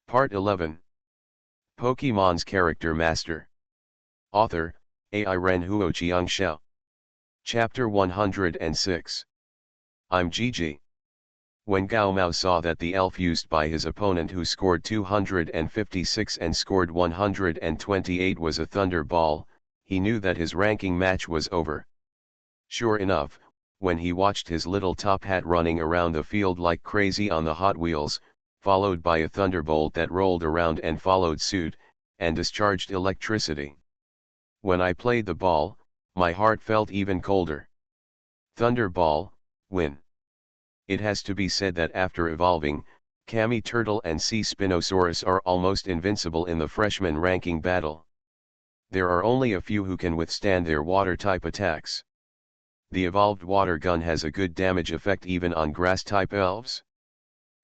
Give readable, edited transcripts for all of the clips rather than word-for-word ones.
Part 11. Pokemon's Character Master. Author, Ai Ren Huo Chiang Xiao. Chapter 106. I'm Gigi. When Gao Mao saw that the elf used by his opponent who scored 256 and scored 128 was a Thunder Ball, he knew that his ranking match was over. Sure enough, when he watched his little top hat running around the field like crazy on the Hot Wheels, followed by a thunderbolt that rolled around and followed suit, and discharged electricity. When I played the ball, my heart felt even colder. Thunder Ball, win. It has to be said that after evolving, Kami Turtle and C. Spinosaurus are almost invincible in the freshman ranking battle. There are only a few who can withstand their water-type attacks. The evolved water gun has a good damage effect even on grass-type elves.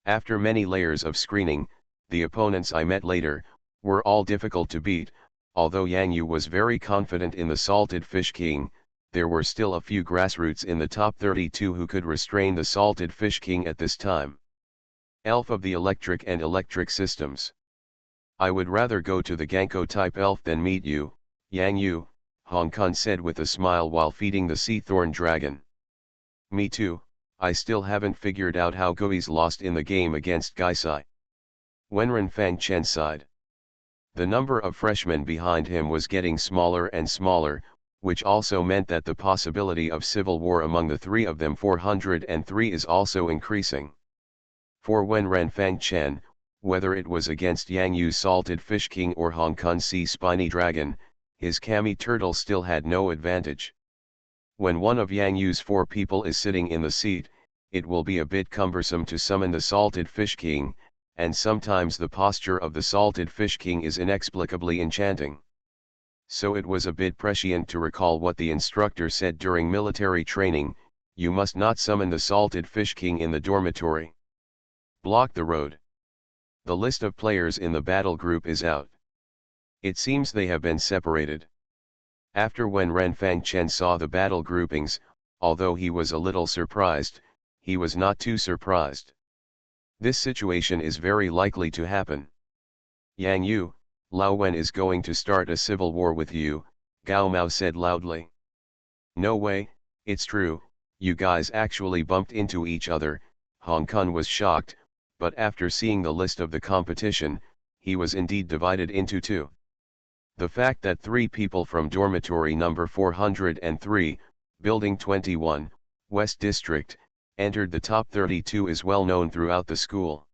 After many layers of screening, the opponents I met later were all difficult to beat. Although Yang Yu was very confident in the Salted Fish King, there were still a few grassroots in the top 32 who could restrain the Salted Fish King at this time. Elf of the Electric and Electric Systems. I would rather go to the Ganko-type elf than meet you, Yang Yu, Hong Kong said with a smile while feeding the Sea Thorn Dragon. Me too, I still haven't figured out how Goi's lost in the game against Gaisai. Wenren Fang Chen sighed. The number of freshmen behind him was getting smaller and smaller, which also meant that the possibility of civil war among the three of them 403 is also increasing. For Wenren Fang Chen, whether it was against Yang Yu's Salted Fish King or Hong Kong Sea Spiny Dragon, his Kami Turtle still had no advantage. When one of Yang Yu's 4 people is sitting in the seat, it will be a bit cumbersome to summon the Salted Fish King, and sometimes the posture of the Salted Fish King is inexplicably enchanting. So it was a bit prescient to recall what the instructor said during military training: you must not summon the Salted Fish King in the dormitory. Block the road. The list of players in the battle group is out. It seems they have been separated. After Wenren Fang Chen saw the battle groupings, although he was a little surprised, he was not too surprised. This situation is very likely to happen. Yang Yu, Lao Wen is going to start a civil war with you, Gao Mao said loudly. No way, it's true, you guys actually bumped into each other. Hong Kong was shocked, but after seeing the list of the competition, he was indeed divided into two. The fact that 3 people from dormitory number 403, Building 21, West District, entered the top 32 is well known throughout the school.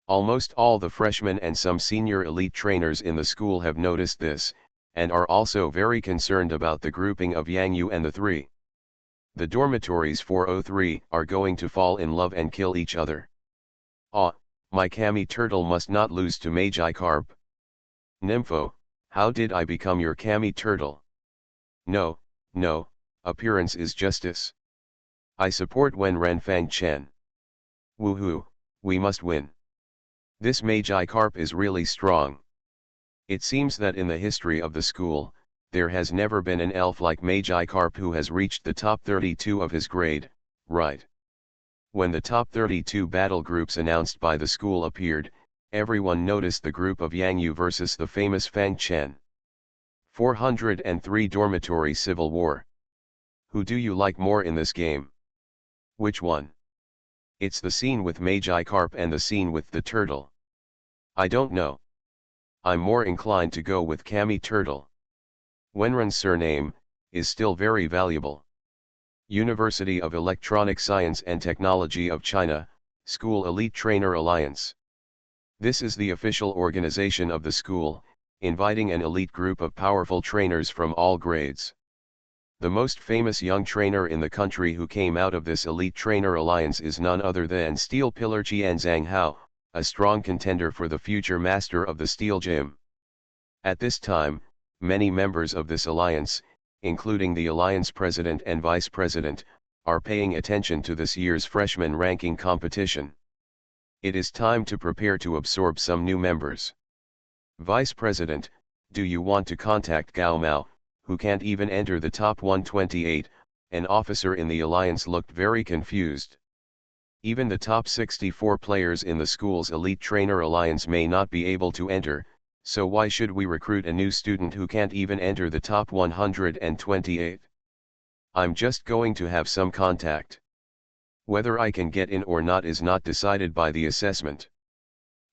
Almost all the freshmen and some senior elite trainers in the school have noticed this, and are also very concerned about the grouping of Yang Yu and the 3. The dormitories 403 are going to fall in love and kill each other. Ah, my Kami Turtle must not lose to Magikarp. Nympho, how did I become your Kami Turtle? No, appearance is justice. I support Wenren Fang Chen. Woohoo, we must win. This Magikarp is really strong. It seems that in the history of the school, there has never been an elf like Magikarp who has reached the top 32 of his grade, right? When the top 32 battle groups announced by the school appeared, everyone noticed the group of Yang Yu versus the famous Fang Chen. 403 Dormitory Civil War. Who do you like more in this game? Which one? It's the scene with Magikarp and the scene with the turtle. I don't know. I'm more inclined to go with Kami Turtle. Wenren's surname is still very valuable. University of Electronic Science and Technology of China, School Elite Trainer Alliance. This is the official organization of the school, inviting an elite group of powerful trainers from all grades. The most famous young trainer in the country who came out of this elite trainer alliance is none other than Steel Pillar Qianzhang Hao, a strong contender for the future master of the Steel Gym. At this time, many members of this alliance, including the alliance president and vice president, are paying attention to this year's freshman ranking competition. It is time to prepare to absorb some new members. Vice President, do you want to contact Gao Mao, who can't even enter the top 128? An officer in the alliance looked very confused. Even the top 64 players in the school's elite trainer alliance may not be able to enter, so why should we recruit a new student who can't even enter the top 128? I'm just going to have some contact. Whether I can get in or not is not decided by the assessment.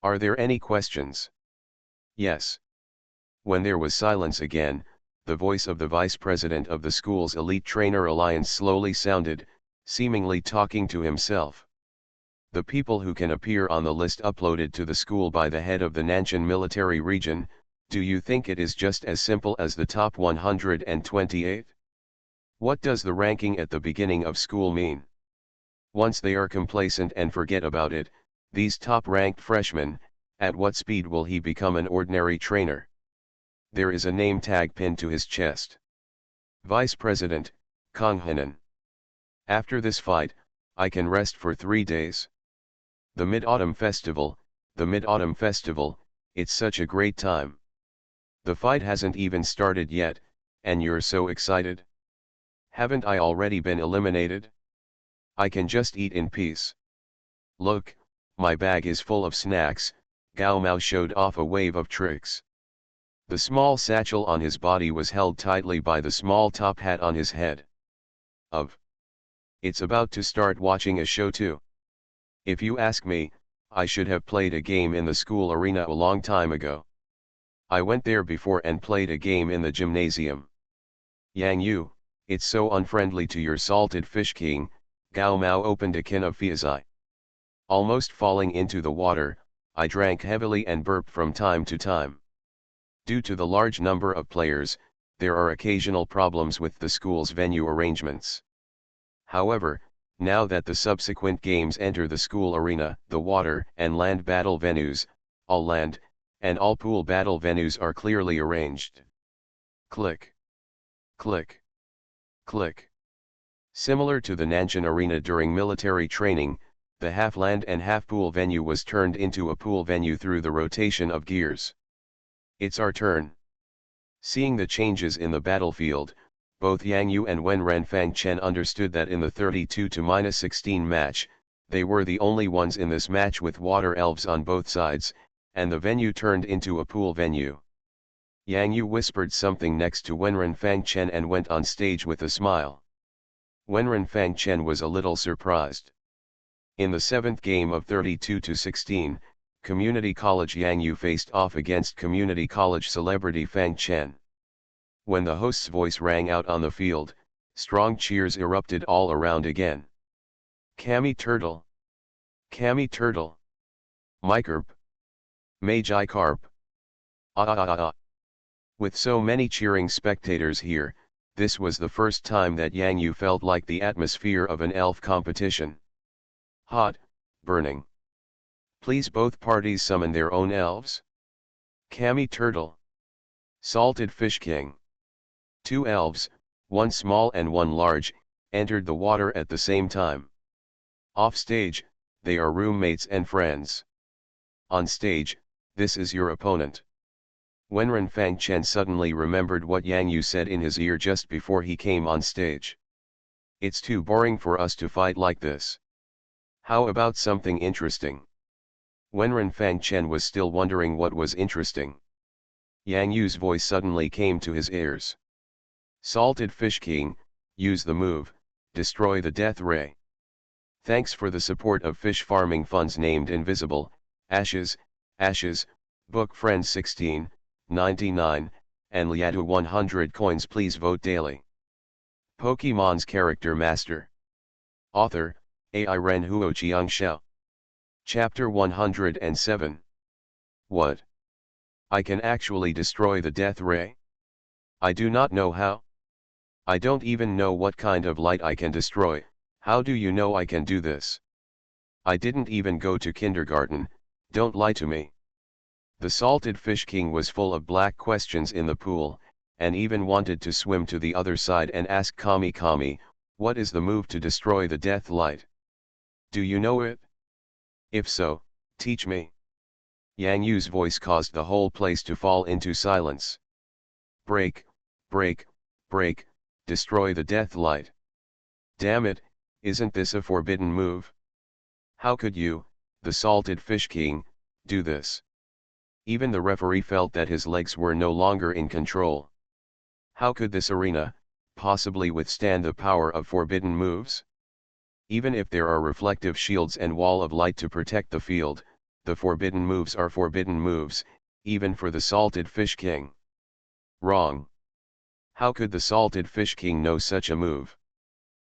Are there any questions? Yes. When there was silence again, the voice of the vice president of the school's elite trainer alliance slowly sounded, seemingly talking to himself. The people who can appear on the list uploaded to the school by the head of the Nanshan military region, do you think it is just as simple as the top 128? What does the ranking at the beginning of school mean? Once they are complacent and forget about it, these top-ranked freshmen, at what speed will he become an ordinary trainer? There is a name tag pinned to his chest. Vice President, Kang Hanan. After this fight, I can rest for 3 days. The Mid-Autumn Festival, it's such a great time. The fight hasn't even started yet, and you're so excited. Haven't I already been eliminated? I can just eat in peace. Look, my bag is full of snacks. Gao Mao showed off a wave of tricks. The small satchel on his body was held tightly by the small top hat on his head. It's about to start watching a show too. If you ask me, I should have played a game in the school arena a long time ago. I went there before and played a game in the gymnasium. Yang Yu, it's so unfriendly to your salted fish king. Gao Mao opened a can of Fiazai. Almost falling into the water, I drank heavily and burped from time to time. Due to the large number of players, there are occasional problems with the school's venue arrangements. However, now that the subsequent games enter the school arena, the water and land battle venues, all land, and all pool battle venues are clearly arranged. Click. Click. Click. Similar to the Nanshan Arena during military training, the half-land and half-pool venue was turned into a pool venue through the rotation of gears. It's our turn. Seeing the changes in the battlefield, both Yang Yu and Wen Renfang Chen understood that in the 32-16 match, they were the only ones in this match with water elves on both sides, and the venue turned into a pool venue. Yang Yu whispered something next to Wen Renfang Chen and went on stage with a smile. Wen Renfang Chen was a little surprised. In the 7th game of 32-16, Community College Yang Yu faced off against Community College celebrity Fang Chen. When the host's voice rang out on the field, strong cheers erupted all around again. Cammy Turtle! Cammy Turtle! Mycarp! Magi Carp! Ah ah ah ah! With so many cheering spectators here, this was the first time that Yang Yu felt like the atmosphere of an elf competition. Hot, burning. Please both parties summon their own elves? Cammy Turtle. Salted Fish King. 2 elves, one small and one large, entered the water at the same time. Off stage, they are roommates and friends. On stage, this is your opponent. Wen Renfang Chen suddenly remembered what Yang Yu said in his ear just before he came on stage. It's too boring for us to fight like this. How about something interesting? Wen Renfang Chen was still wondering what was interesting. Yang Yu's voice suddenly came to his ears. Salted Fish King, use the move, destroy the death ray. Thanks for the support of fish farming funds named Invisible, Ashes, Book Friends 16.99, and Liatu 100 coins. Please vote daily. Pokemon's Character Master. Author, AI Ren Huo Chiang Xiao. Chapter 107. What? I can actually destroy the death ray? I do not know how. I don't even know what kind of light I can destroy. How do you know I can do this? I didn't even go to kindergarten, don't lie to me. The Salted Fish King was full of black questions in the pool, and even wanted to swim to the other side and ask Kami Kami, what is the move to destroy the death light? Do you know it? If so, teach me. Yang Yu's voice caused the whole place to fall into silence. Break, break, break, destroy the death light. Damn it, isn't this a forbidden move? How could you, the Salted Fish King, do this? Even the referee felt that his legs were no longer in control. How could this arena possibly withstand the power of forbidden moves? Even if there are reflective shields and wall of light to protect the field, the forbidden moves are forbidden moves, even for the Salted Fish King. Wrong. How could the Salted Fish King know such a move?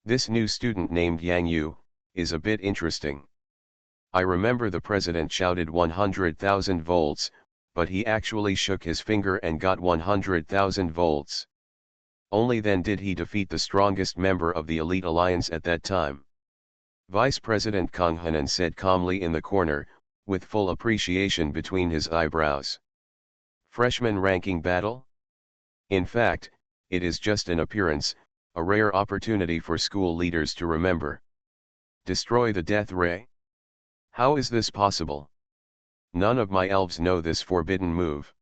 This new student named Yang Yu is a bit interesting. I remember the president shouted 100,000 volts, but he actually shook his finger and got 100,000 volts. Only then did he defeat the strongest member of the elite alliance at that time. Vice President Kang Hanan said calmly in the corner, with full appreciation between his eyebrows. Freshman ranking battle? In fact, it is just an appearance, a rare opportunity for school leaders to remember. Destroy the death ray? How is this possible? None of my elves know this forbidden move.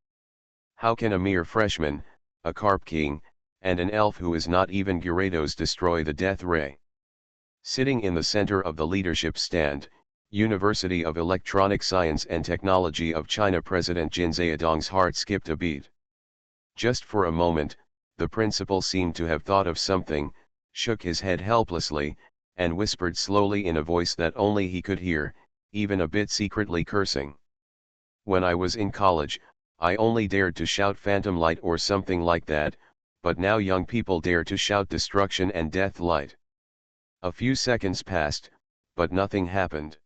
How can a mere freshman, a carp king, and an elf who is not even Gyarados destroy the death ray? Sitting in the center of the leadership stand, University of Electronic Science and Technology of China President Jin Zedong's heart skipped a beat. Just for a moment, the principal seemed to have thought of something, shook his head helplessly, and whispered slowly in a voice that only he could hear, even a bit secretly cursing. When I was in college, I only dared to shout phantom light or something like that, but now young people dare to shout destruction and death light. A few seconds passed, but nothing happened.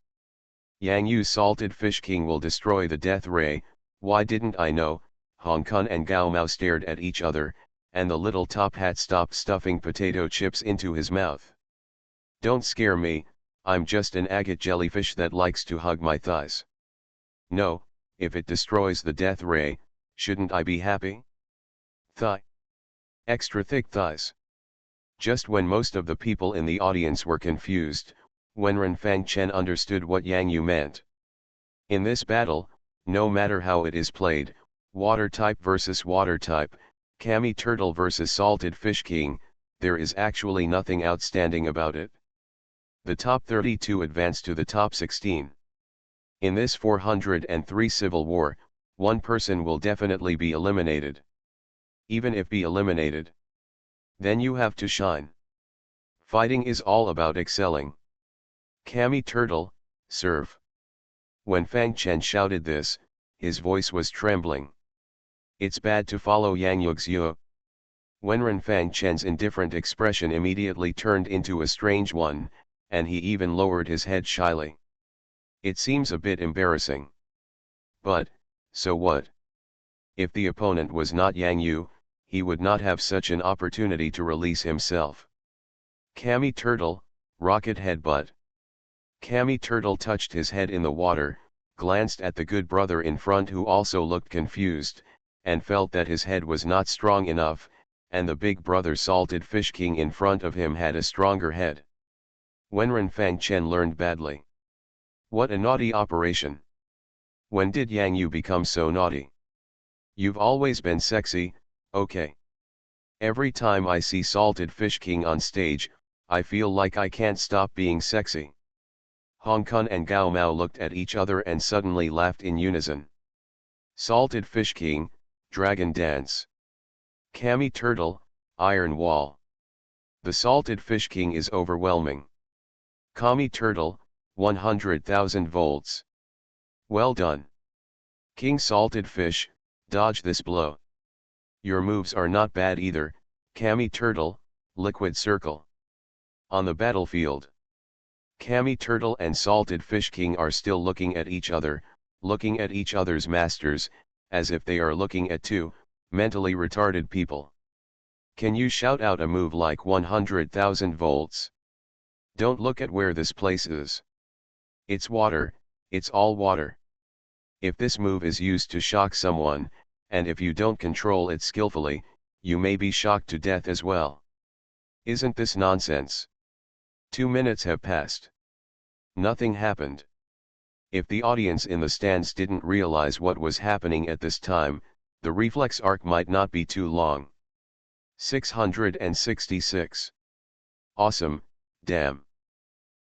Yang Yu's Salted Fish King will destroy the death ray. Why didn't I know? Hong Kong and Gao Mao stared at each other, and the little top hat stopped stuffing potato chips into his mouth. Don't scare me, I'm just an agate jellyfish that likes to hug my thighs. No, if it destroys the death ray, shouldn't I be happy? Thigh. Extra thick thighs. Just when most of the people in the audience were confused, Wenren Fangchen understood what Yang Yu meant. In this battle, no matter how it is played, water type versus water type, Kami Turtle versus Salted Fish King, there is actually nothing outstanding about it. The top 32 advance to the top 16. In this 403 civil war, one person will definitely be eliminated. Even if be eliminated, then you have to shine. Fighting is all about excelling. Kami Turtle, serve. When Fang Chen shouted this, his voice was trembling. It's bad to follow Yang Yu's Yu. Wenren Fang Chen's indifferent expression immediately turned into a strange one, and he even lowered his head shyly. It seems a bit embarrassing. But, so what? If the opponent was not Yang Yu, he would not have such an opportunity to release himself. Kami Turtle, rocket headbutt. Kami Turtle touched his head in the water, glanced at the good brother in front who also looked confused, and felt that his head was not strong enough, and the big brother Salted Fish King in front of him had a stronger head. Wenren Fang Chen learned badly. What a naughty operation. When did Yang Yu become so naughty? You've always been sexy, okay. Every time I see Salted Fish King on stage, I feel like I can't stop being sexy. Hong Kong and Gao Mao looked at each other and suddenly laughed in unison. Salted Fish King, Dragon Dance. Kami Turtle, Iron Wall. The Salted Fish King is overwhelming. Kami Turtle, 100,000 volts. Well done. King Salted Fish, dodge this blow. Your moves are not bad either, Kami Turtle, Liquid Circle. On the battlefield, Kami Turtle and Salted Fish King are still looking at each other's masters, as if they are looking at two mentally retarded people. Can you shout out a move like 100,000 volts? Don't look at where this place is. It's water, it's all water. If this move is used to shock someone, and if you don't control it skillfully, you may be shocked to death as well. Isn't this nonsense? 2 minutes have passed. Nothing happened. If the audience in the stands didn't realize what was happening at this time, the reflex arc might not be too long. 666. Awesome, damn.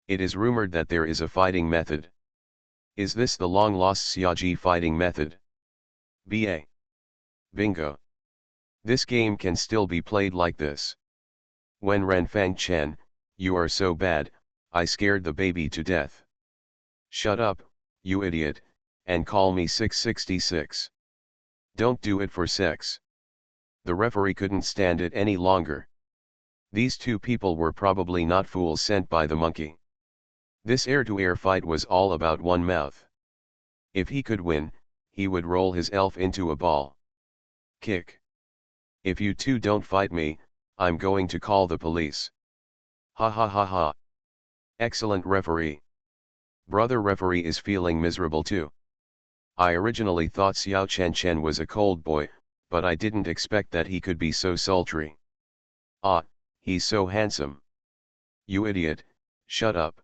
It is rumored that there is a fighting method. Is this the long-lost Xiaoji fighting method? BA. Bingo. This game can still be played like this. When Ren Fang Chen, you are so bad, I scared the baby to death. Shut up, you idiot, and call me 666. Don't do it for sex. The referee couldn't stand it any longer. These two people were probably not fools sent by the monkey. This air-to-air fight was all about one mouth. If he could win, he would roll his elf into a ball. Kick. If you two don't fight me, I'm going to call the police. Ha ha ha ha. Excellent referee. Brother referee is feeling miserable too. I originally thought Xiao Chen Chen was a cold boy, but I didn't expect that he could be so sultry. Ah, he's so handsome. You idiot, shut up.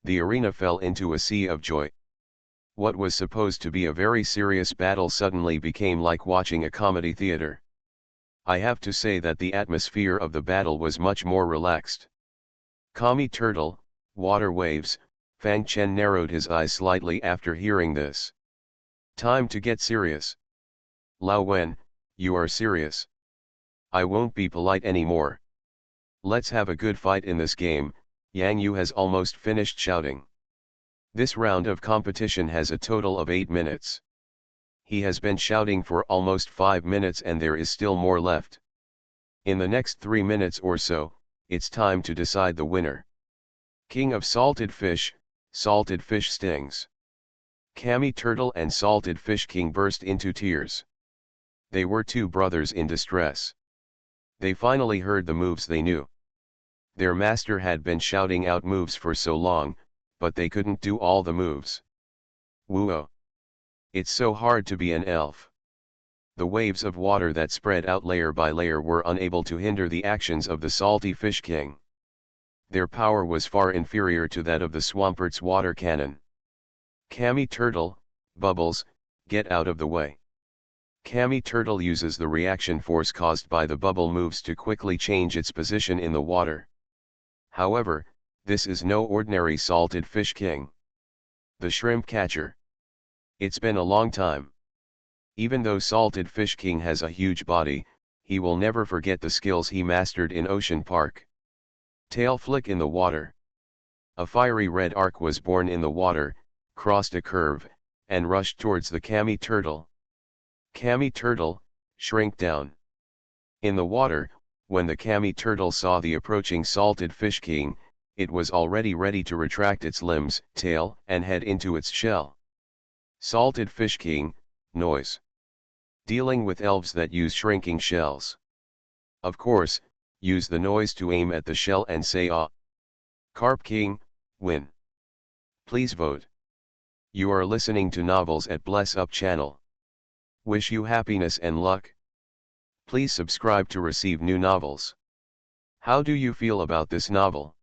The arena fell into a sea of joy. What was supposed to be a very serious battle suddenly became like watching a comedy theater. I have to say that the atmosphere of the battle was much more relaxed. Kami Turtle, water waves, Fang Chen narrowed his eyes slightly after hearing this. Time to get serious. Lao Wen, you are serious. I won't be polite anymore. Let's have a good fight in this game. Yang Yu has almost finished shouting. This round of competition has a total of 8 minutes. He has been shouting for almost 5 minutes and there is still more left. In the next 3 minutes or so, it's time to decide the winner. King of Salted Fish stings. Kami Turtle and Salted Fish King burst into tears. They were two brothers in distress. They finally heard the moves they knew. Their master had been shouting out moves for so long, but they couldn't do all the moves. Whoa! It's so hard to be an elf. The waves of water that spread out layer by layer were unable to hinder the actions of the Salty Fish King. Their power was far inferior to that of the Swampert's water cannon. Kami Turtle, Bubbles, get out of the way. Kami Turtle uses the reaction force caused by the bubble moves to quickly change its position in the water. However, this is no ordinary Salted Fish King. The Shrimp Catcher. It's been a long time. Even though Salted Fish King has a huge body, he will never forget the skills he mastered in Ocean Park. Tail flick in the water. A fiery red arc was born in the water, crossed a curve, and rushed towards the Kami Turtle. Kami Turtle, shrink down. In the water, when the Kami Turtle saw the approaching Salted Fish King, it was already ready to retract its limbs, tail, and head into its shell. Salted Fish King, noise. Dealing with elves that use shrinking shells. Of course, use the noise to aim at the shell and say ah. Carp King, win. Please vote. You are listening to Novels at Bless Up channel. Wish you happiness and luck. Please subscribe to receive new novels. How do you feel about this novel?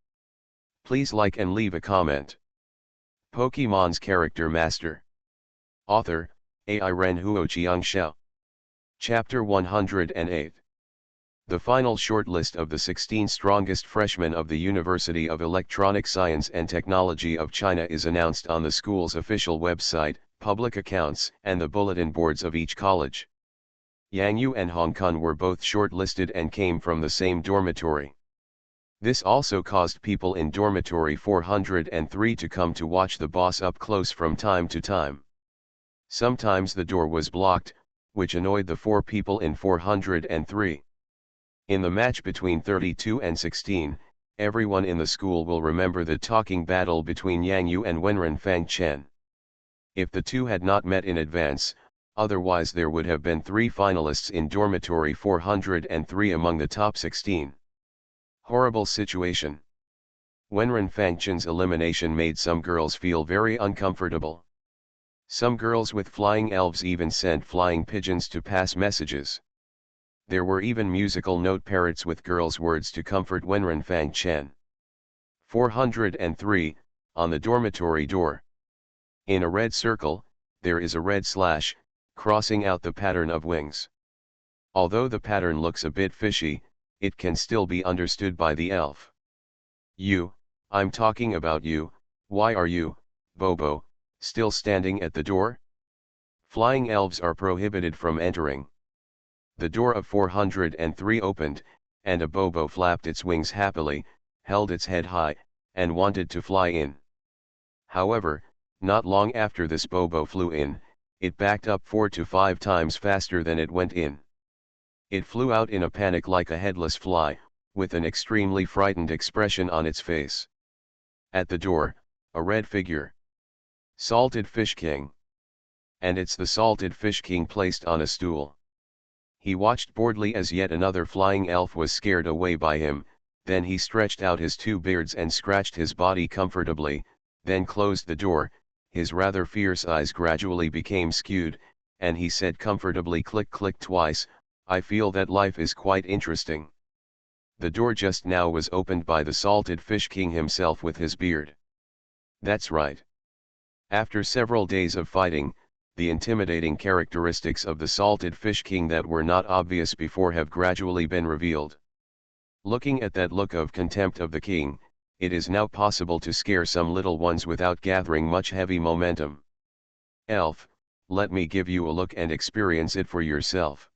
Please like and leave a comment. Pokemon's Character Master. Author, AI Ren Huo Xiao. Chapter 108. The final shortlist of the 16 strongest freshmen of the University of Electronic Science and Technology of China is announced on the school's official website, public accounts, and the bulletin boards of each college. Yang Yu and Hong Kong were both shortlisted and came from the same dormitory. This also caused people in dormitory 403 to come to watch the boss up close from time to time. Sometimes the door was blocked, which annoyed the 4 people in 403. In the match between 32 and 16, everyone in the school will remember the talking battle between Yang Yu and Wenren Fang Chen. If the two had not met in advance, otherwise there would have been 3 finalists in dormitory 403 among the top 16. Horrible situation. Wenren Fang Chen's elimination made some girls feel very uncomfortable. Some girls with flying elves even sent flying pigeons to pass messages. There were even musical note parrots with girls' words to comfort Wenren Fang Chen. 403, on the dormitory door. In a red circle, there is a red slash, crossing out the pattern of wings. Although the pattern looks a bit fishy, it can still be understood by the elf. I'm talking about you. Why are you, Bobo, still standing at the door? Flying elves are prohibited from entering. The door of 403 opened, and a Bobo flapped its wings happily, held its head high, and wanted to fly in. However, not long after this Bobo flew in, it backed up 4 to 5 times faster than it went in. It flew out in a panic like a headless fly, with an extremely frightened expression on its face. At the door, a red figure. Salted Fish King. And it's the Salted Fish King placed on a stool. He watched boredly as yet another flying elf was scared away by him, then he stretched out his 2 beards and scratched his body comfortably, then closed the door. His rather fierce eyes gradually became skewed, and he said comfortably click click twice, I feel that life is quite interesting. The door just now was opened by the Salted Fish King himself with his beard. That's right. After several days of fighting, the intimidating characteristics of the Salted Fish King that were not obvious before have gradually been revealed. Looking at that look of contempt of the king, it is now possible to scare some little ones without gathering much heavy momentum. Elf, let me give you a look and experience it for yourself.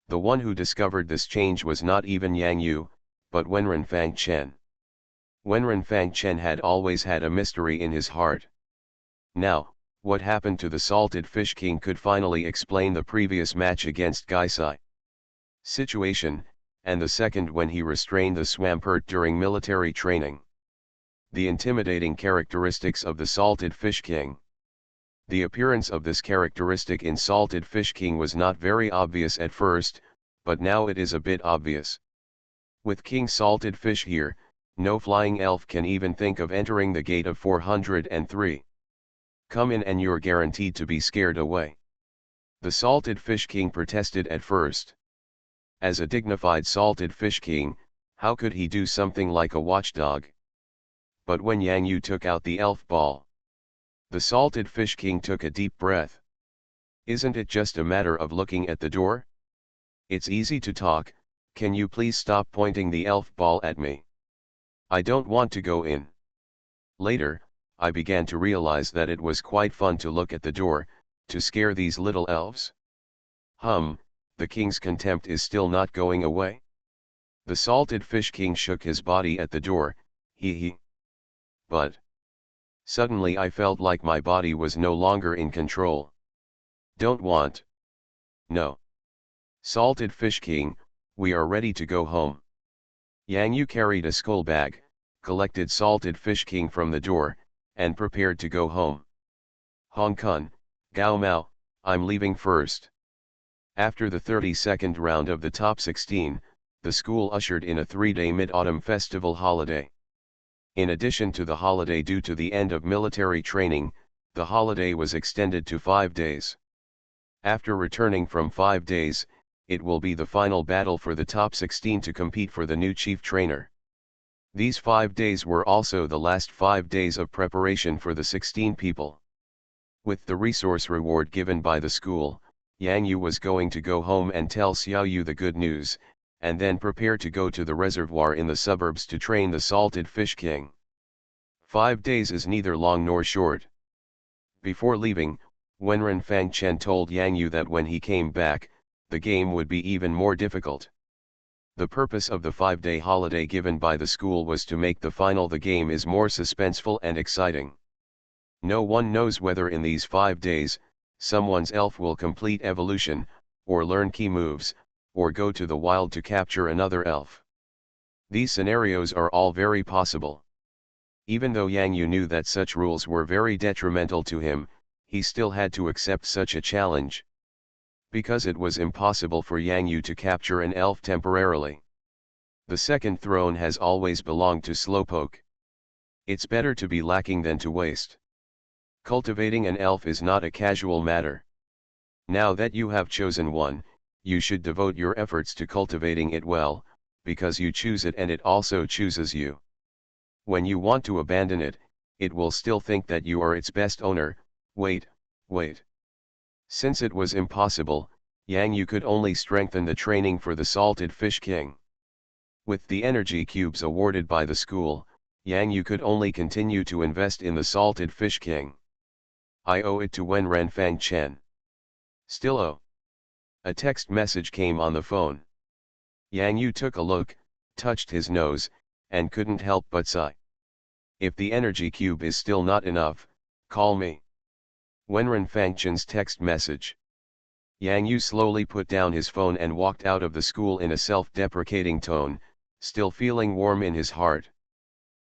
The one who discovered this change was not even Yang Yu, but Wenren Fang Chen. Wenren Fang Chen had always had a mystery in his heart. Now, what happened to the Salted Fish King could finally explain the previous match against Gaisai situation, and the second when he restrained the Swampert during military training. The intimidating characteristics of the Salted Fish King. The appearance of this characteristic in Salted Fish King was not very obvious at first, but now it is a bit obvious. With King Salted Fish here, no flying elf can even think of entering the gate of 403. Come in and you're guaranteed to be scared away. The Salted Fish King protested at first. As a dignified Salted Fish King, how could he do something like a watchdog? But when Yang Yu took out the elf ball, the Salted Fish King took a deep breath. Isn't it just a matter of looking at the door? It's easy to talk, can you please stop pointing the elf ball at me? I don't want to go in. Later, I began to realize that it was quite fun to look at the door, to scare these little elves. The king's contempt is still not going away. The Salted Fish King shook his body at the door, he. But suddenly I felt like my body was no longer in control. Don't want. No. Salted Fish King, we are ready to go home. Yang Yu carried a skull bag, collected Salted Fish King from the door, and prepared to go home. Hong Kun, Gao Mao, I'm leaving first. After the 32nd round of the top 16, the school ushered in a 3-day Mid-Autumn Festival holiday. In addition to the holiday due to the end of military training, the holiday was extended to 5 days. After returning from 5 days, it will be the final battle for the top 16 to compete for the new chief trainer. These 5 days were also the last 5 days of preparation for the 16 people. With the resource reward given by the school, Yang Yu was going to go home and tell Xiao Yu the good news, and then prepare to go to the reservoir in the suburbs to train the Salted Fish King. 5 days is neither long nor short. Before leaving, Wenren Fang Chen told Yang Yu that when he came back, the game would be even more difficult. The purpose of the 5-day holiday given by the school was to make the game is more suspenseful and exciting. No one knows whether in these 5 days, someone's elf will complete evolution, or learn key moves, or go to the wild to capture another elf. These scenarios are all very possible. Even though Yang Yu knew that such rules were very detrimental to him, he still had to accept such a challenge. Because it was impossible for Yang Yu to capture an elf temporarily. The second throne has always belonged to Slowpoke. It's better to be lacking than to waste. Cultivating an elf is not a casual matter. Now that you have chosen one, you should devote your efforts to cultivating it well, because you choose it and it also chooses you. When you want to abandon it, it will still think that you are its best owner. Wait. Since it was impossible, Yang Yu could only strengthen the training for the Salted Fish King. With the energy cubes awarded by the school, Yang Yu could only continue to invest in the salted fish king. I owe it to Wen Renfang Chen. Still owe. A text message came on the phone. Yang Yu took a look, touched his nose, and couldn't help but sigh. If the energy cube is still not enough, call me. Wen Renfang Chen's text message. Yang Yu slowly put down his phone and walked out of the school in a self-deprecating tone, still feeling warm in his heart.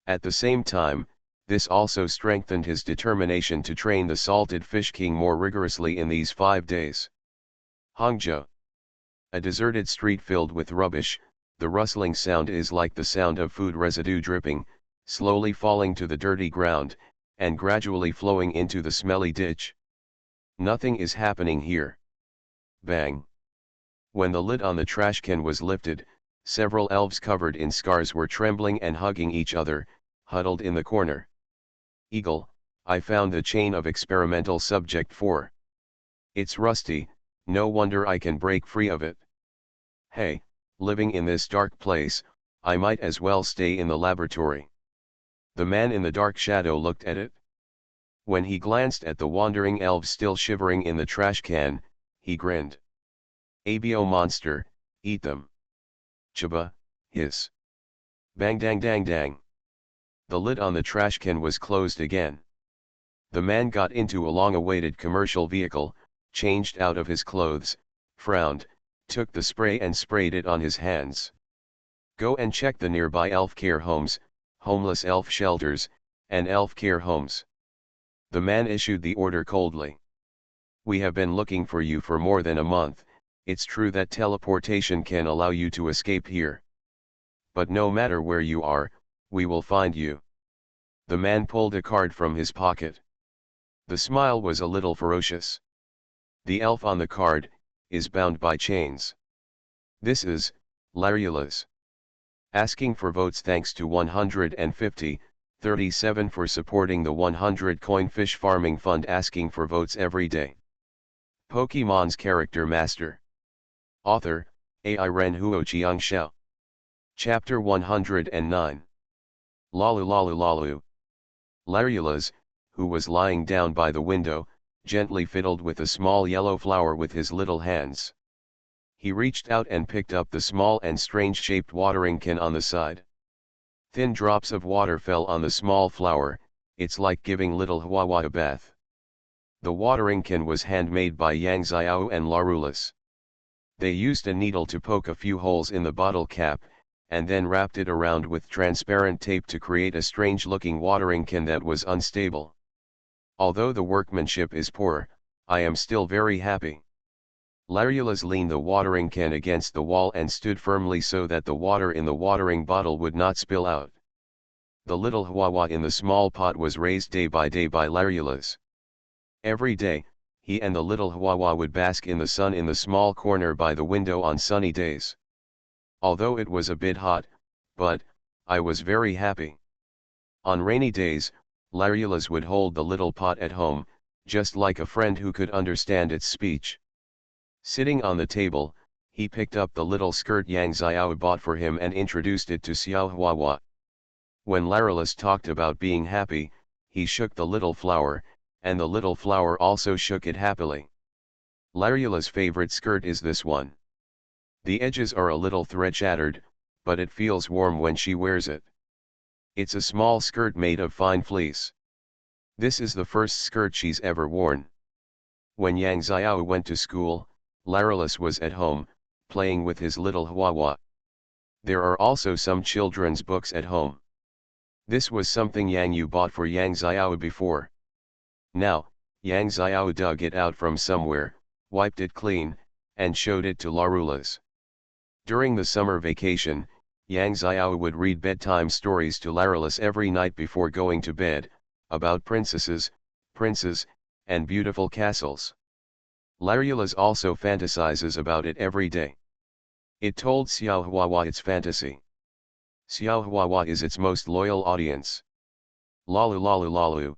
At the same time, this also strengthened his determination to train the salted fish king more rigorously in these 5 days. Hangzhou. A deserted street filled with rubbish, the rustling sound is like the sound of food residue dripping, slowly falling to the dirty ground, and gradually flowing into the smelly ditch. Nothing is happening here. Bang. When the lid on the trash can was lifted, several elves covered in scars were trembling and hugging each other, huddled in the corner. Eagle, I found the chain of experimental subject 4. It's rusty, no wonder I can break free of it. Hey, living in this dark place, I might as well stay in the laboratory. The man in the dark shadow looked at it. When he glanced at the wandering elves still shivering in the trash can, he grinned. Abo monster, eat them. Chaba, hiss. Bang dang dang dang. The lid on the trash can was closed again. The man got into a long-awaited commercial vehicle, changed out of his clothes, frowned, took the spray and sprayed it on his hands. Go and check the nearby elf care homes, homeless elf shelters, and elf care homes. The man issued the order coldly. We have been looking for you for more than a month. It's true that teleportation can allow you to escape here. But no matter where you are, we will find you. The man pulled a card from his pocket. The smile was a little ferocious. The elf on the card is bound by chains. This is Larula's. Asking for votes thanks to 150.37 for supporting the 100 coin fish farming fund, asking for votes every day. Pokemon's character master. Author, AI Ren Huo Xiao. Chapter 109. Lalu Lalu Lalu. Larula's, who was lying down by the window, gently fiddled with a small yellow flower with his little hands. He reached out and picked up the small and strange-shaped watering can on the side. Thin drops of water fell on the small flower, it's like giving little Huahua a bath. The watering can was handmade by Yang Xiao and Larula's. They used a needle to poke a few holes in the bottle cap, and then wrapped it around with transparent tape to create a strange-looking watering can that was unstable. Although the workmanship is poor, I am still very happy. Larula's leaned the watering can against the wall and stood firmly so that the water in the watering bottle would not spill out. The little Huahua in the small pot was raised day by Larula's. Every day, he and the little Huahua would bask in the sun in the small corner by the window on sunny days. Although it was a bit hot, but I was very happy. On rainy days, Larula's would hold the little pot at home, just like a friend who could understand its speech. Sitting on the table, he picked up the little skirt Yang Xiao bought for him and introduced it to Xiao Huahua. When Larula's talked about being happy, he shook the little flower, and the little flower also shook it happily. Larula's favorite skirt is this one. The edges are a little thread-shattered, but it feels warm when she wears it. It's a small skirt made of fine fleece. This is the first skirt she's ever worn. When Yang Xiao went to school, Larula's was at home, playing with his little Huahua. There are also some children's books at home. This was something Yang Yu bought for Yang Xiao before. Now, Yang Xiao dug it out from somewhere, wiped it clean, and showed it to Larula's. During the summer vacation, Yang Xiao would read bedtime stories to Larula's every night before going to bed, about princesses, princes, and beautiful castles. Larula's also fantasizes about it every day. It told Xiao Huahua its fantasy. Xiao Huahua is its most loyal audience. Lalu Lalu Lalu.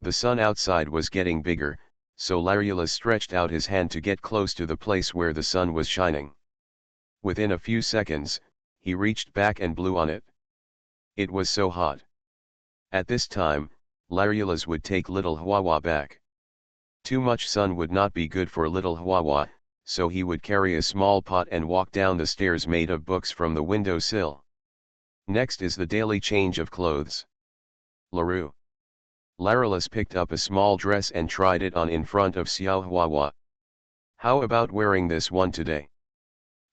The sun outside was getting bigger, so Larula stretched out his hand to get close to the place where the sun was shining. Within a few seconds, he reached back and blew on it. It was so hot. At this time, Larulus would take little Huahua back. Too much sun would not be good for little Huahua, so he would carry a small pot and walk down the stairs made of books from the window sill. Next is the daily change of clothes. LaRue. Larulus picked up a small dress and tried it on in front of Xiao Huahua. How about wearing this one today?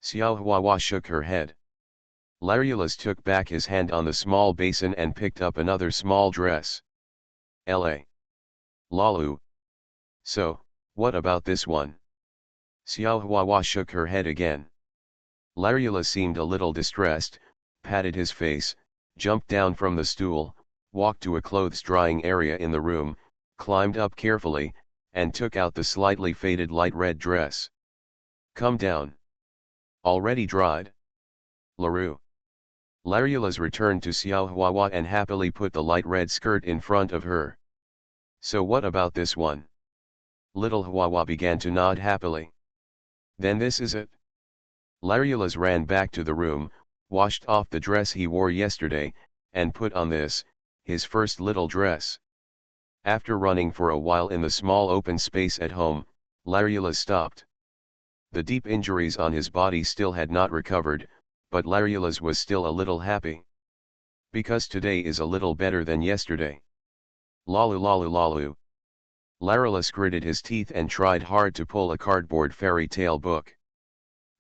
Xiao Huahua shook her head. Larulus took back his hand on the small basin and picked up another small dress. La. Lalu. So, what about this one? Xiao Huahua shook her head again. Larulus seemed a little distressed, patted his face, jumped down from the stool, walked to a clothes drying area in the room, climbed up carefully, and took out the slightly faded light red dress. Come down. Already dried? LaRue. Larulus returned to Xiao Huahua and happily put the light red skirt in front of her. So what about this one? Little Huahua began to nod happily. Then this is it. Larulus ran back to the room, washed off the dress he wore yesterday, and put on this, his first little dress. After running for a while in the small open space at home, Larulus stopped. The deep injuries on his body still had not recovered, but Larulus was still a little happy. Because today is a little better than yesterday. Lalu lalu lalu. Larulus gritted his teeth and tried hard to pull a cardboard fairy tale book.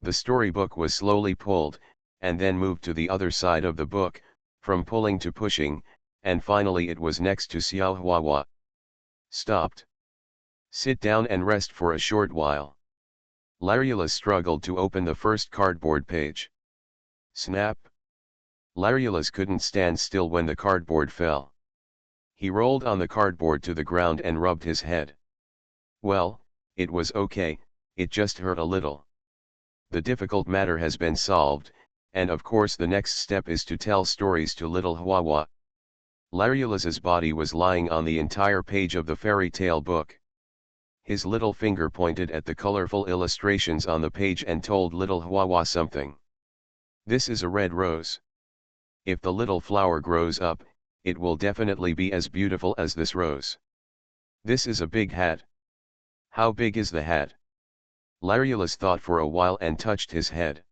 The storybook was slowly pulled, and then moved to the other side of the book, from pulling to pushing, and finally it was next to Xiao Huahua. Stopped. Sit down and rest for a short while. Larulus struggled to open the first cardboard page. Snap! Larulus couldn't stand still when the cardboard fell. He rolled on the cardboard to the ground and rubbed his head. Well, it was okay, it just hurt a little. The difficult matter has been solved, and of course the next step is to tell stories to little Huahua. Larulus's body was lying on the entire page of the fairy tale book. His little finger pointed at the colorful illustrations on the page and told little Huahua something. This is a red rose. If the little flower grows up, it will definitely be as beautiful as this rose. This is a big hat. How big is the hat? Larulus thought for a while and touched his head.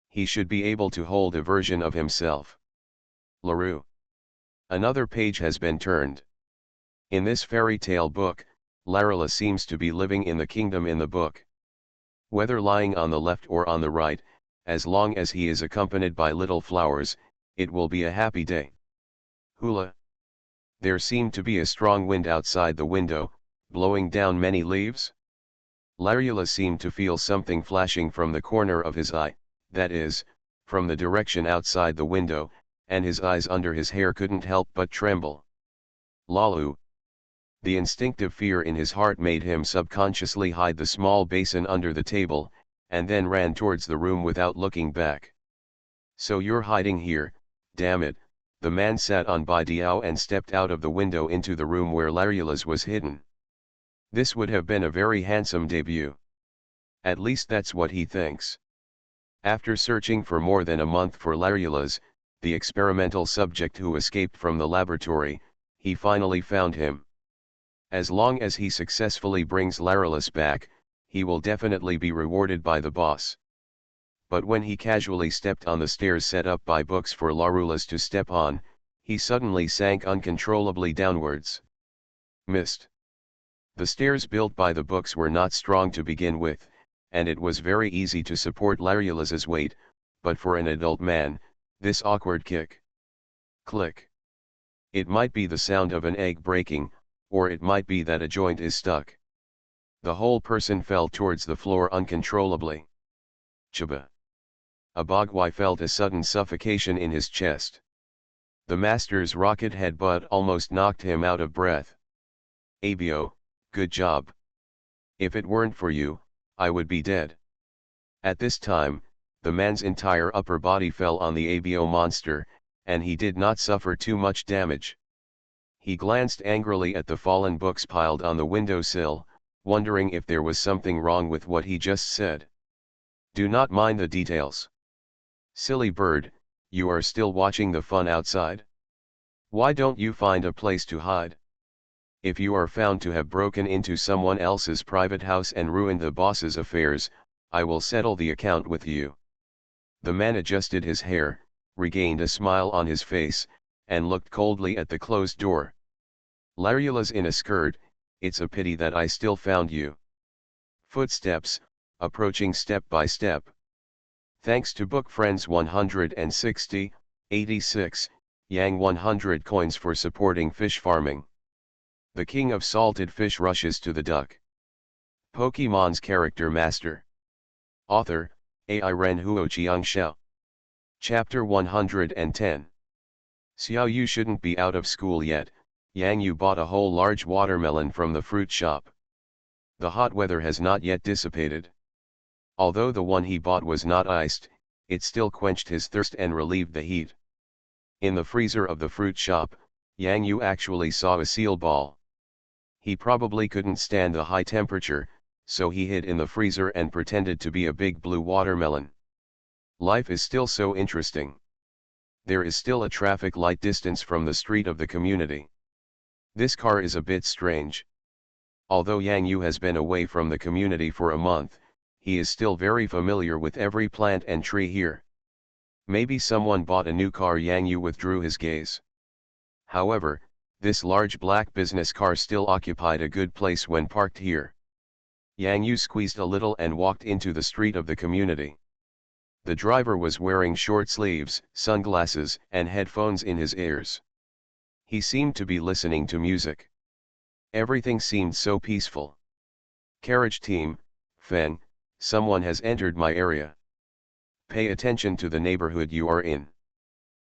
He should be able to hold a version of himself. LaRue. Another page has been turned. In this fairy tale book, Larulus seems to be living in the kingdom in the book. Whether lying on the left or on the right, as long as he is accompanied by little flowers, it will be a happy day. Hula. There seemed to be a strong wind outside the window, blowing down many leaves. Larulus seemed to feel something flashing from the corner of his eye, that is, from the direction outside the window, and his eyes under his hair couldn't help but tremble. Lalu. The instinctive fear in his heart made him subconsciously hide the small basin under the table, and then ran towards the room without looking back. So you're hiding here, damn it, the man sat on Baidiao and stepped out of the window into the room where Larulus was hidden. This would have been a very handsome debut. At least that's what he thinks. After searching for more than a month for Larulus, the experimental subject who escaped from the laboratory, he finally found him. As long as he successfully brings Larulus back, he will definitely be rewarded by the boss. But when he casually stepped on the stairs set up by books for Larulus to step on, he suddenly sank uncontrollably downwards. Missed. The stairs built by the books were not strong to begin with, and it was very easy to support Larulus's weight, but for an adult man, this awkward kick. Click. It might be the sound of an egg breaking, or it might be that a joint is stuck. The whole person fell towards the floor uncontrollably. Chaba. Abagwai felt a sudden suffocation in his chest. The master's rocket headbutt almost knocked him out of breath. Abio, good job. If it weren't for you, I would be dead. At this time, the man's entire upper body fell on the Abio monster, and he did not suffer too much damage. He glanced angrily at the fallen books piled on the windowsill, wondering if there was something wrong with what he just said. Do not mind the details. Silly bird, You are still watching the fun outside? Why don't you find a place to hide? If you are found to have broken into someone else's private house and ruined the boss's affairs, I will settle the account with you. The man adjusted his hair, regained a smile on his face, and looked coldly at the closed door. Larula's in a skirt, it's a pity that I still found you. Footsteps, approaching step by step. Thanks to Book Friends 160, 86, Yang 100 coins for supporting fish farming. The king of salted fish rushes to the duck. Pokemon's character master. Author, AI Ren Huoqiang Xiao. Chapter 110. Xiao, you shouldn't be out of school yet. Yang Yu bought a whole large watermelon from the fruit shop. The hot weather has not yet dissipated. Although the one he bought was not iced, it still quenched his thirst and relieved the heat. In the freezer of the fruit shop, Yang Yu actually saw a seal ball. He probably couldn't stand the high temperature, so he hid in the freezer and pretended to be a big blue watermelon. Life is still so interesting. There is still a traffic light distance from the street of the community. This car is a bit strange. Although Yang Yu has been away from the community for a month, he is still very familiar with every plant and tree here. Maybe someone bought a new car. Yang Yu withdrew his gaze. However, this large black business car still occupied a good place when parked here. Yang Yu squeezed a little and walked into the street of the community. The driver was wearing short sleeves, sunglasses, and headphones in his ears. He seemed to be listening to music. Everything seemed so peaceful. Carriage team, Feng, someone has entered my area. Pay attention to the neighborhood you are in.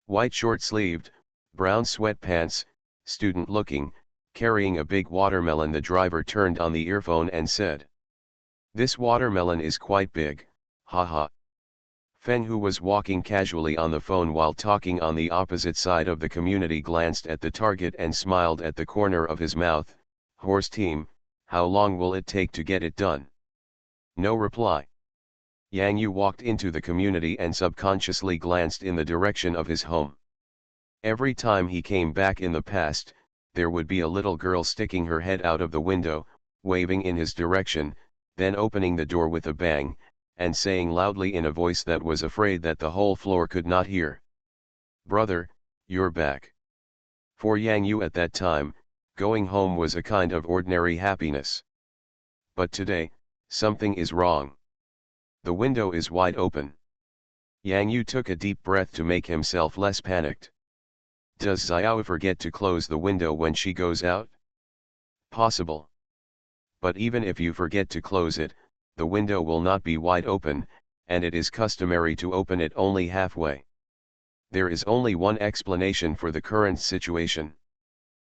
White short-sleeved, brown sweatpants, student looking, carrying a big watermelon. The driver turned on the earphone and said, "This watermelon is quite big, haha." Feng, who was walking casually on the phone while talking on the opposite side of the community, glanced at the target and smiled at the corner of his mouth. Horse team, how long will it take to get it done? No reply. Yang Yu walked into the community and subconsciously glanced in the direction of his home. Every time he came back in the past, there would be a little girl sticking her head out of the window, waving in his direction, then opening the door with a bang, and saying loudly in a voice that was afraid that the whole floor could not hear, "Brother, you're back." For Yang Yu at that time, going home was a kind of ordinary happiness. But today, something is wrong. The window is wide open. Yang Yu took a deep breath to make himself less panicked. Does Xiao forget to close the window when she goes out? Possible. But even if you forget to close it, the window will not be wide open, and it is customary to open it only halfway. There is only one explanation for the current situation.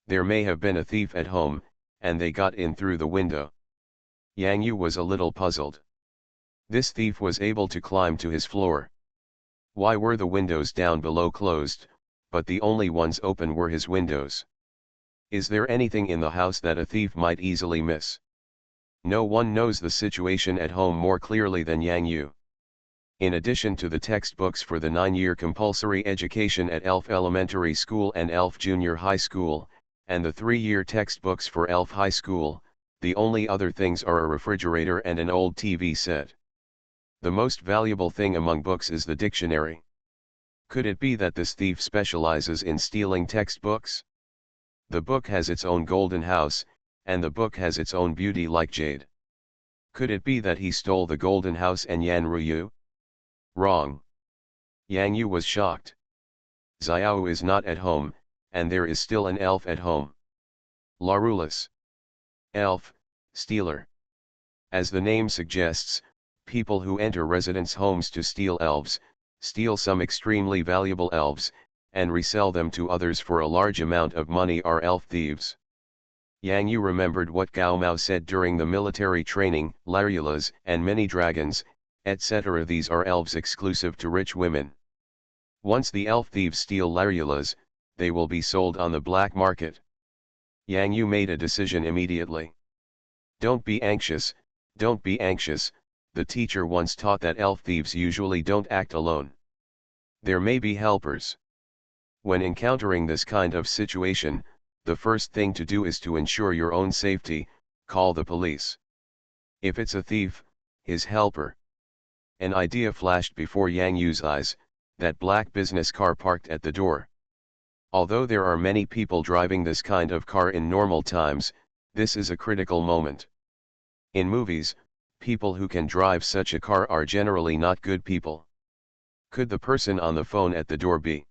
There may have been a thief at home, and they got in through the window. Yang Yu was a little puzzled. This thief was able to climb to his floor. Why were the windows down below closed, but the only ones open were his windows? Is there anything in the house that a thief might easily miss? No one knows the situation at home more clearly than Yang Yu. In addition to the textbooks for the 9-year compulsory education at Elf Elementary School and Elf Junior High School, and the 3-year textbooks for Elf High School, the only other things are a refrigerator and an old TV set. The most valuable thing among books is the dictionary. Could it be that this thief specializes in stealing textbooks? The book has its own golden house, and the book has its own beauty like jade. Could it be that he stole the golden house and Yan Ruyu? Wrong. Yang Yu was shocked. Xiao is not at home, and there is still an elf at home. Larulus. Elf, stealer. As the name suggests, people who enter residents' homes to steal elves, steal some extremely valuable elves, and resell them to others for a large amount of money are elf thieves. Yang Yu remembered what Gao Mao said during the military training, Larulas and many dragons, etc. These are elves exclusive to rich women. Once the elf thieves steal Larulas, they will be sold on the black market. Yang Yu made a decision immediately. Don't be anxious, don't be anxious, the teacher once taught that elf thieves usually don't act alone. There may be helpers. When encountering this kind of situation, the first thing to do is to ensure your own safety. Call the police. If it's a thief, his helper. An idea flashed before Yang Yu's eyes, that black business car parked at the door. Although there are many people driving this kind of car in normal times, this is a critical moment. In movies, people who can drive such a car are generally not good people. Could the person on the phone at the door be?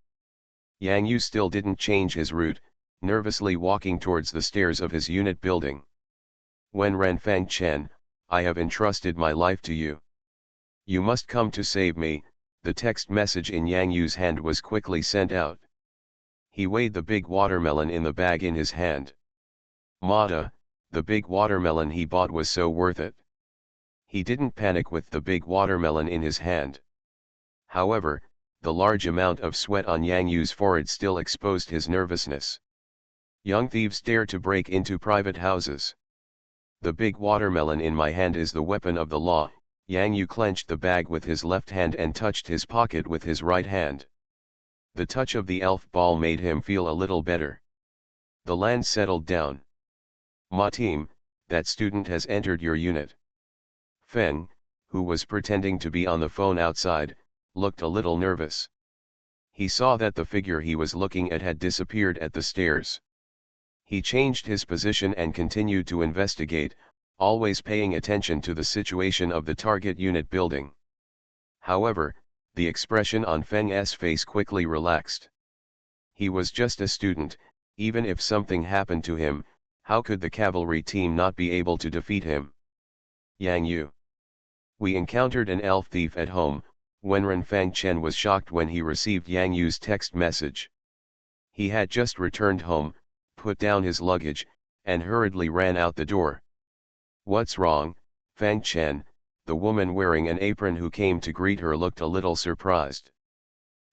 Yang Yu still didn't change his route, nervously walking towards the stairs of his unit building. Wen Renfang Chen, I have entrusted my life to you. You must come to save me. The text message in Yang Yu's hand was quickly sent out. He weighed the big watermelon in the bag in his hand. Mada, the big watermelon he bought was so worth it. He didn't panic with the big watermelon in his hand. However, the large amount of sweat on Yang Yu's forehead still exposed his nervousness. Young thieves dare to break into private houses. The big watermelon in my hand is the weapon of the law. Yang Yu clenched the bag with his left hand and touched his pocket with his right hand. The touch of the elf ball made him feel a little better. The land settled down. Ma team, that student has entered your unit. Feng, who was pretending to be on the phone outside, looked a little nervous. He saw that the figure he was looking at had disappeared at the stairs. He changed his position and continued to investigate, always paying attention to the situation of the target unit building. However, the expression on Feng's face quickly relaxed. He was just a student. Even if something happened to him, how could the cavalry team not be able to defeat him? Yang Yu. We encountered an elf thief at home. Wen Renfang Chen was shocked when he received Yang Yu's text message. He had just returned home, put down his luggage, and hurriedly ran out the door. What's wrong, Fang Chen? The woman wearing an apron who came to greet her looked a little surprised.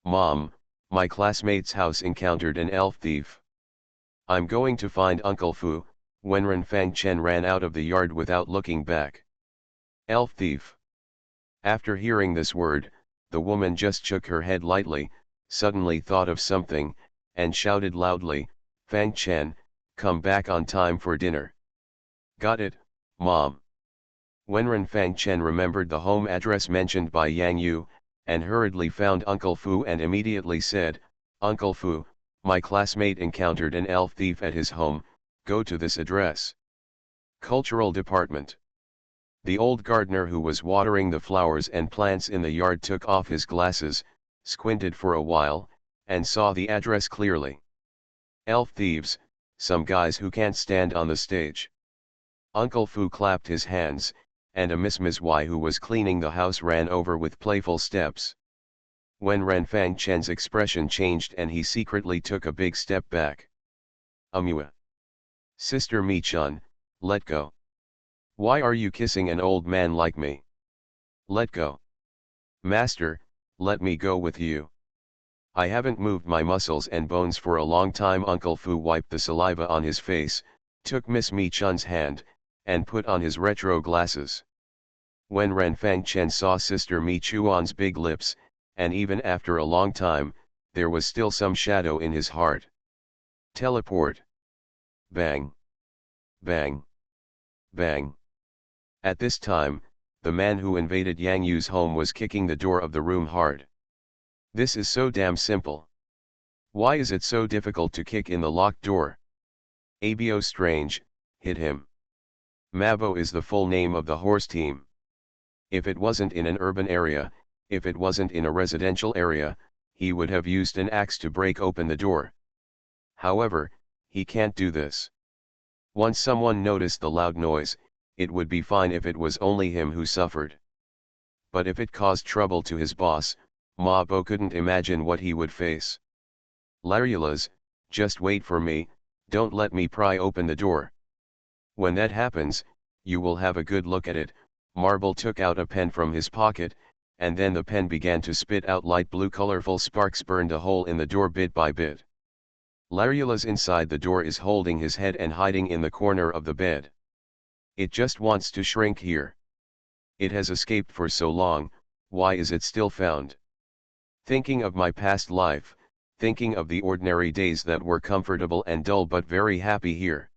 Mom, my classmate's house encountered an elf thief. I'm going to find Uncle Fu. Wen Renfang Chen ran out of the yard without looking back. Elf thief. After hearing this word, the woman just shook her head lightly, suddenly thought of something, and shouted loudly, Fang Chen, come back on time for dinner. Got it, Mom. Wen Renfang Chen remembered the home address mentioned by Yang Yu, and hurriedly found Uncle Fu and immediately said, Uncle Fu, my classmate encountered an elf thief at his home. Go to this address. Cultural Department. The old gardener who was watering the flowers and plants in the yard took off his glasses, squinted for a while, and saw the address clearly. Elf thieves, some guys who can't stand on the stage. Uncle Fu clapped his hands, and a Ms. Y who was cleaning the house ran over with playful steps. When Renfang Chen's expression changed and he secretly took a big step back. Amua. Sister Mi-chun, let go. Why are you kissing an old man like me? Let go. Master, let me go with you. I haven't moved my muscles and bones for a long time. Uncle Fu wiped the saliva on his face, took Miss Mi-chun's hand, and put on his retro glasses. When Renfang Chen saw Sister Mi-chuan's big lips, and even after a long time, there was still some shadow in his heart. Teleport. Bang. Bang. Bang. At this time, the man who invaded Yang Yu's home was kicking the door of the room hard. This is so damn simple. Why is it so difficult to kick in the locked door? Abo Strange, hit him. Mabo is the full name of the horse team. If it wasn't in an urban area, if it wasn't in a residential area, he would have used an axe to break open the door. However, he can't do this. Once someone noticed the loud noise, it would be fine if it was only him who suffered. But if it caused trouble to his boss, Mabo couldn't imagine what he would face. Larulas, just wait for me, don't let me pry open the door. When that happens, you will have a good look at it. Marble took out a pen from his pocket, and then the pen began to spit out light blue colorful sparks burned a hole in the door bit by bit. Larulas inside the door is holding his head and hiding in the corner of the bed. It just wants to shrink here. It has escaped for so long, why is it still found? Thinking of my past life, thinking of the ordinary days that were comfortable and dull but very happy here.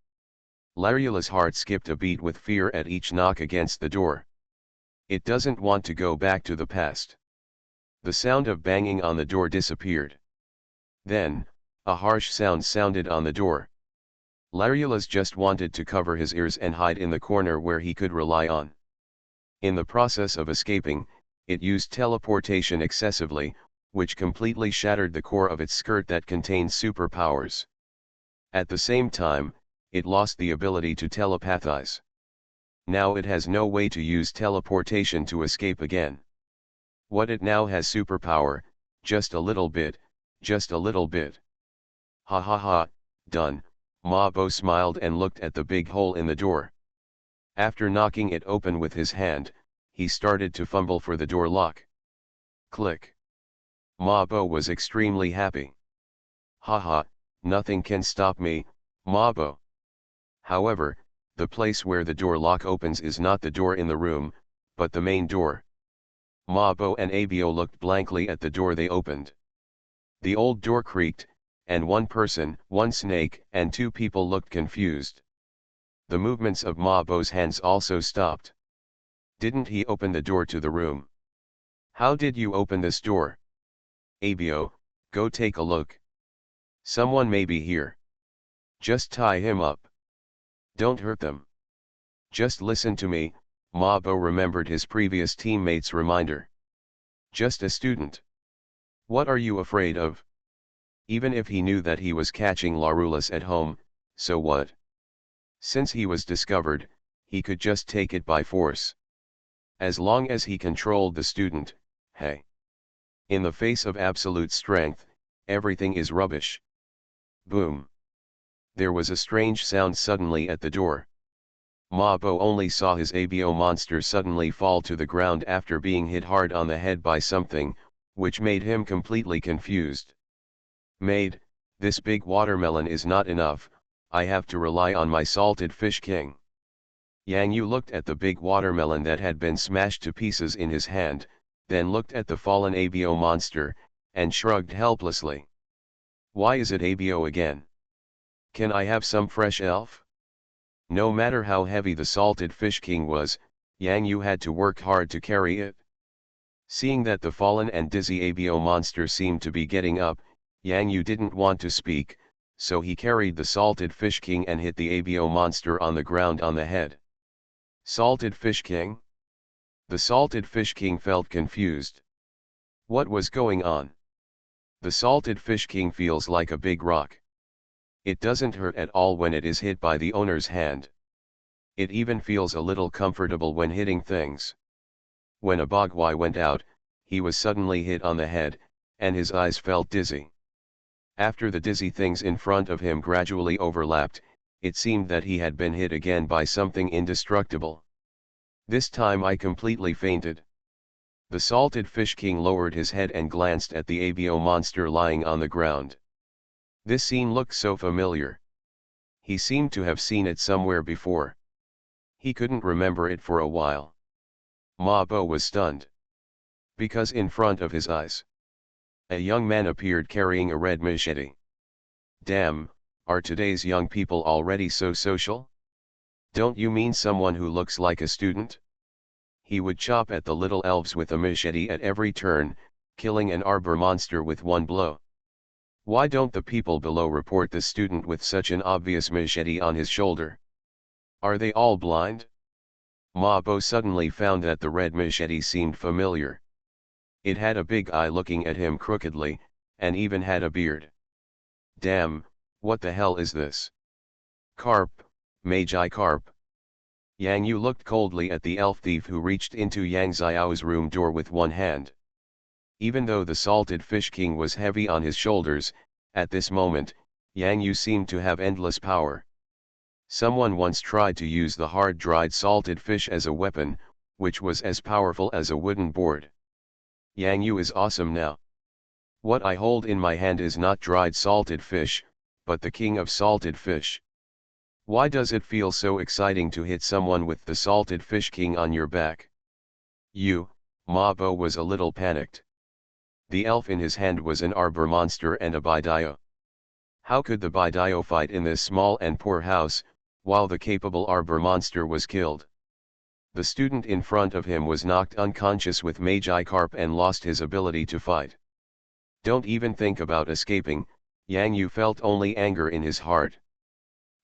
Larula's heart skipped a beat with fear at each knock against the door. It doesn't want to go back to the past. The sound of banging on the door disappeared. Then, a harsh sound sounded on the door. Larula's just wanted to cover his ears and hide in the corner where he could rely on. In the process of escaping, it used teleportation excessively, which completely shattered the core of its skirt that contained superpowers. At the same time, it lost the ability to telepathize. Now it has no way to use teleportation to escape again. What it now has superpower, just a little bit, just a little bit. Ha ha ha, done. Mabo smiled and looked at the big hole in the door. After knocking it open with his hand, he started to fumble for the door lock. Click. Mabo was extremely happy. Haha, nothing can stop me, Mabo. However, the place where the door lock opens is not the door in the room, but the main door. Mabo and Abio looked blankly at the door they opened. The old door creaked, and one person, one snake, and two people looked confused. The movements of Mabo's hands also stopped. Didn't he open the door to the room? How did you open this door? Abio, go take a look. Someone may be here. Just tie him up. Don't hurt them. Just listen to me, Mabo remembered his previous teammate's reminder. Just a student. What are you afraid of? Even if he knew that he was catching Larula's at home, so what? Since he was discovered, he could just take it by force. As long as he controlled the student, hey. In the face of absolute strength, everything is rubbish. Boom. There was a strange sound suddenly at the door. Mabo only saw his Abio monster suddenly fall to the ground after being hit hard on the head by something, which made him completely confused. Maid, this big watermelon is not enough, I have to rely on my salted fish king. Yang Yu looked at the big watermelon that had been smashed to pieces in his hand, then looked at the fallen Abio monster, and shrugged helplessly. Why is it Abio again? Can I have some fresh elf? No matter how heavy the salted fish king was, Yang Yu had to work hard to carry it. Seeing that the fallen and dizzy Abio monster seemed to be getting up, Yang Yu didn't want to speak, so he carried the salted fish king and hit the Abio monster on the ground on the head. Salted fish king? The salted fish king felt confused. What was going on? The salted fish king feels like a big rock. It doesn't hurt at all when it is hit by the owner's hand. It even feels a little comfortable when hitting things. When Abogwai went out, he was suddenly hit on the head, and his eyes felt dizzy. After the dizzy things in front of him gradually overlapped, it seemed that he had been hit again by something indestructible. This time I completely fainted. The salted fish king lowered his head and glanced at the Abio monster lying on the ground. This scene looked so familiar. He seemed to have seen it somewhere before. He couldn't remember it for a while. Mabo was stunned. Because in front of his eyes, a young man appeared carrying a red machete. Damn, are today's young people already so social? Don't you mean someone who looks like a student? He would chop at the little elves with a machete at every turn, killing an arbor monster with one blow. Why don't the people below report the student with such an obvious machete on his shoulder? Are they all blind? Mabo suddenly found that the red machete seemed familiar. It had a big eye looking at him crookedly, and even had a beard. Damn, what the hell is this? Carp, Magi Carp. Yang Yu looked coldly at the elf thief who reached into Yang Xiao's room door with one hand. Even though the salted fish king was heavy on his shoulders, at this moment, Yang Yu seemed to have endless power. Someone once tried to use the hard-dried salted fish as a weapon, which was as powerful as a wooden board. Yang Yu is awesome now. What I hold in my hand is not dried salted fish, but the king of salted fish. Why does it feel so exciting to hit someone with the salted fish king on your back? Mabo was a little panicked. The elf in his hand was an arbor monster and a Baidio. How could the Baidio fight in this small and poor house, while the capable arbor monster was killed? The student in front of him was knocked unconscious with Magi Carp and lost his ability to fight. Don't even think about escaping, Yang Yu felt only anger in his heart.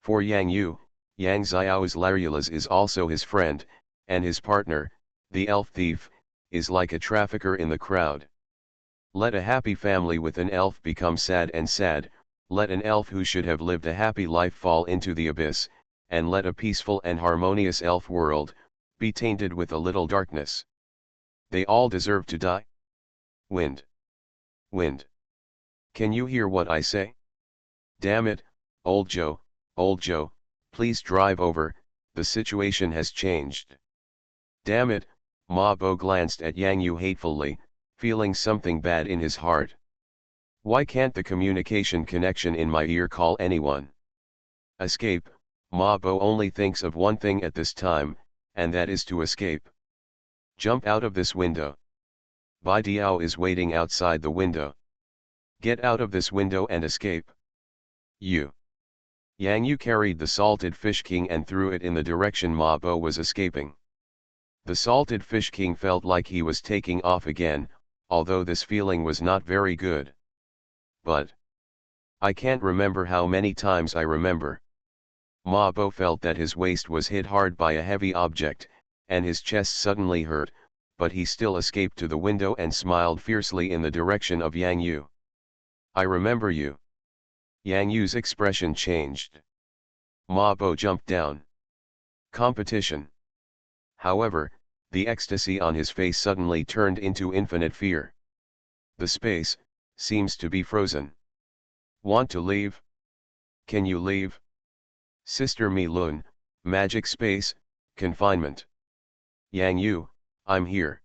For Yang Yu, Yang Xiao's Larulas is also his friend, and his partner, the elf thief, is like a trafficker in the crowd. Let a happy family with an elf become sad and sad, let an elf who should have lived a happy life fall into the abyss, and let a peaceful and harmonious elf world be tainted with a little darkness. They all deserve to die. Wind. Wind. Can you hear what I say? Damn it, old Joe, please drive over, the situation has changed. Damn it, Ma Bo glanced at Yang Yu hatefully, feeling something bad in his heart. Why can't the communication connection in my ear call anyone? Escape, Ma Bo only thinks of one thing at this time, and that is to escape. Jump out of this window. Bai Diao is waiting outside the window. Get out of this window and escape. You. Yang Yu carried the salted fish king and threw it in the direction Ma Bo was escaping. The salted fish king felt like he was taking off again, although this feeling was not very good. But I can't remember how many times I remember. Ma Bo felt that his waist was hit hard by a heavy object, and his chest suddenly hurt, but he still escaped to the window and smiled fiercely in the direction of Yang Yu. I remember you. Yang Yu's expression changed. Ma Bo jumped down. Competition. However, the ecstasy on his face suddenly turned into infinite fear. The space seems to be frozen. Want to leave? Can you leave? Sister Mi Lun, magic space, confinement. Yang Yu, I'm here.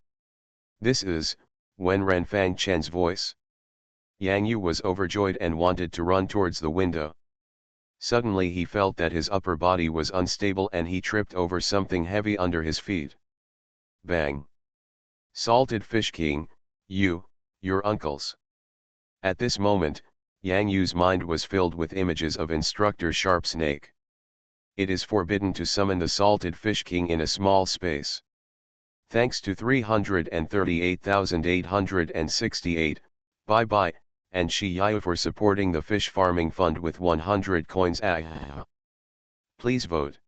This is Wen Renfang Chen's voice. Yang Yu was overjoyed and wanted to run towards the window. Suddenly he felt that his upper body was unstable and he tripped over something heavy under his feet. Bang! Salted Fish King, your uncles. At this moment, Yang Yu's mind was filled with images of Instructor Sharp Snake. It is forbidden to summon the Salted Fish King in a small space. Thanks to 338,868, bye-bye, and Shi Yao for supporting the fish farming fund with 100 coins. Please vote.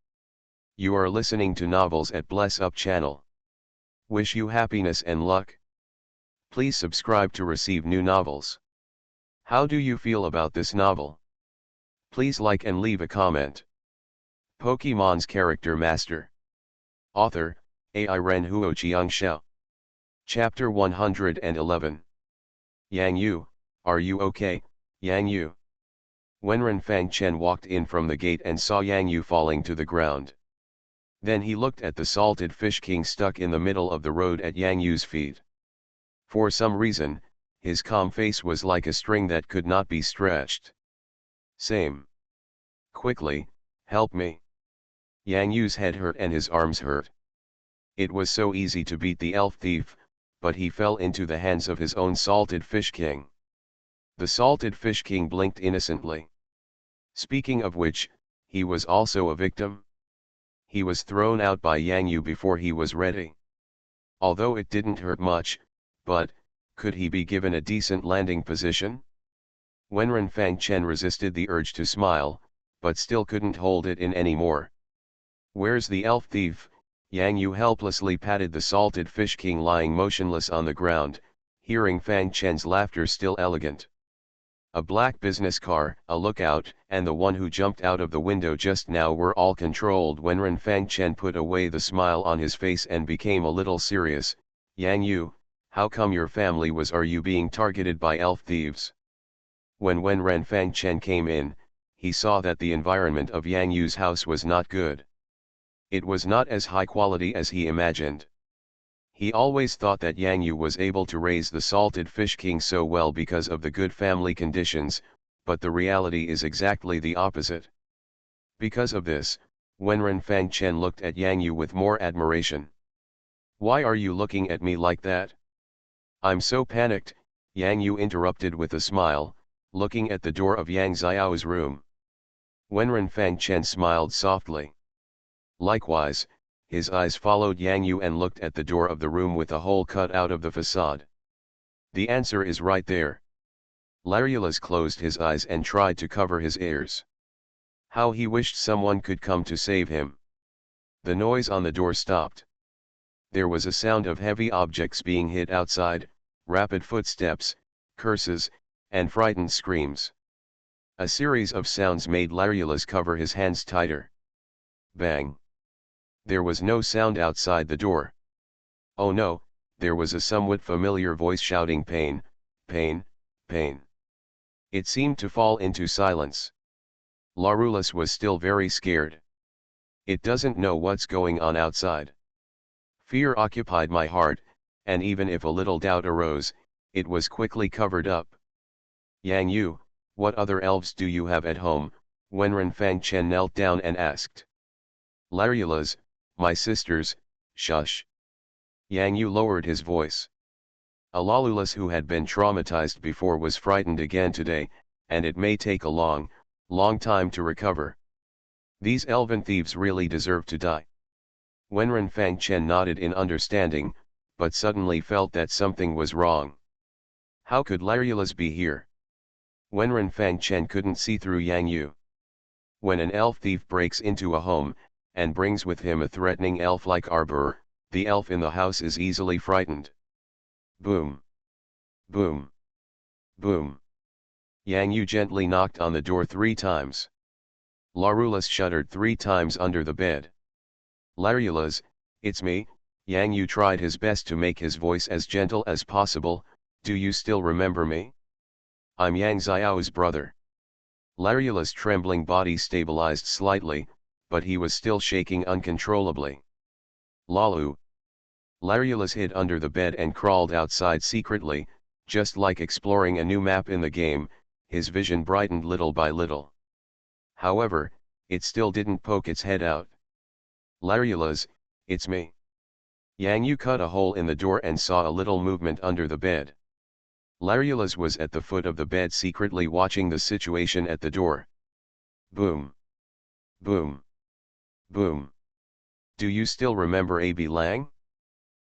You are listening to Novels at Bless Up channel. Wish you happiness and luck. Please subscribe to receive new novels. How do you feel about this novel? Please like and leave a comment. Pokemon's Character Master. Author, AI Ren Huo Chiang Xiao. Chapter 111. Yang Yu, are you okay, Yang Yu? Wenren Fang Chen walked in from the gate and saw Yang Yu falling to the ground. Then he looked at the Salted Fish King stuck in the middle of the road at Yang Yu's feet. For some reason, his calm face was like a string that could not be stretched. Same. Quickly, help me. Yang Yu's head hurt and his arms hurt. It was so easy to beat the elf thief, but he fell into the hands of his own Salted Fish King. The Salted Fish King blinked innocently. Speaking of which, he was also a victim. He was thrown out by Yang Yu before he was ready. Although it didn't hurt much, but could he be given a decent landing position? Wenren Fang Chen resisted the urge to smile, but still couldn't hold it in anymore. Where's the elf thief? Yang Yu helplessly patted the Salted Fish King lying motionless on the ground, hearing Fang Chen's laughter still elegant. A black business car, a lookout, and the one who jumped out of the window just now were all controlled when Ren Fang Chen put away the smile on his face and became a little serious. Yang Yu, how come your family are you being targeted by elf thieves? When Ren Fang Chen came in, he saw that the environment of Yang Yu's house was not good. It was not as high quality as he imagined. He always thought that Yang Yu was able to raise the Salted Fish King so well because of the good family conditions, but the reality is exactly the opposite. Because of this, Wenren Fang Chen looked at Yang Yu with more admiration. Why are you looking at me like that? I'm so panicked, Yang Yu interrupted with a smile, looking at the door of Yang Xiao's room. Wenren Fangchen smiled softly. Likewise, his eyes followed Yang Yu and looked at the door of the room with a hole cut out of the facade. The answer is right there. Larulus closed his eyes and tried to cover his ears. How he wished someone could come to save him. The noise on the door stopped. There was a sound of heavy objects being hit outside, rapid footsteps, curses, and frightened screams. A series of sounds made Larulus cover his hands tighter. Bang! There was no sound outside the door. Oh no, there was a somewhat familiar voice shouting pain, pain, pain. It seemed to fall into silence. Larulus was still very scared. It doesn't know what's going on outside. Fear occupied my heart, and even if a little doubt arose, it was quickly covered up. Yang Yu, what other elves do you have at home? Wenren Fangchen knelt down and asked. Larulus, my sisters, shush. Yang Yu lowered his voice. Alalulus, who had been traumatized before, was frightened again today, and it may take a long time to recover. These elven thieves really deserve to die. Wenren Fangchen nodded in understanding, but suddenly felt that something was wrong. How could Larulus be here? Wenren Fangchen couldn't see through Yang Yu. When an elf thief breaks into a home, and brings with him a threatening elf like Arbor, the elf in the house is easily frightened. Boom! Boom! Boom! Yang Yu gently knocked on the door 3 times. Larulus shuddered 3 times under the bed. Larulus, it's me. Yang Yu tried his best to make his voice as gentle as possible. Do you still remember me? I'm Yang Xiao's brother. Larulus' trembling body stabilized slightly, but he was still shaking uncontrollably. Lalu. Larulus hid under the bed and crawled outside secretly, just like exploring a new map in the game. His vision brightened little by little. However, it still didn't poke its head out. Larulus, it's me. Yang Yu cut a hole in the door and saw a little movement under the bed. Larulus was at the foot of the bed secretly watching the situation at the door. Boom! Boom! Boom! Do you still remember A.B. Lang?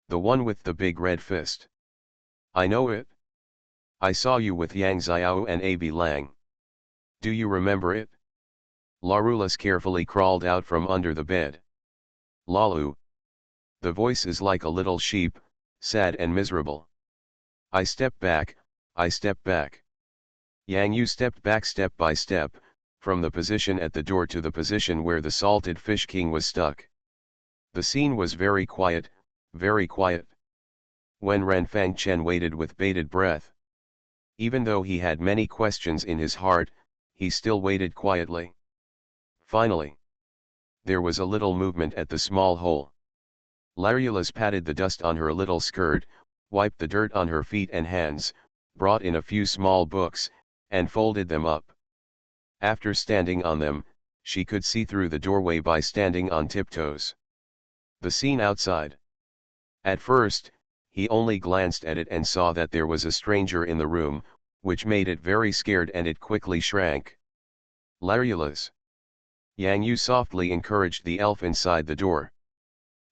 The one with the big red fist. I know it. I saw you with Yang Xiao and A.B. Lang. Do you remember it? Larulus carefully crawled out from under the bed. Lalu. The voice is like a little sheep, sad and miserable. I step back, I step back. Yang Yu stepped back step by step, from the position at the door to the position where the salted fish king was stuck. The scene was very quiet, very quiet. Wenren Fangchen waited with bated breath. Even though he had many questions in his heart, he still waited quietly. Finally, there was a little movement at the small hole. Larulus patted the dust on her little skirt, wiped the dirt on her feet and hands, brought in a few small books, and folded them up. After standing on them, she could see through the doorway by standing on tiptoes. The scene outside. At first, he only glanced at it and saw that there was a stranger in the room, which made it very scared and it quickly shrank. Larulus. Yang Yu softly encouraged the elf inside the door.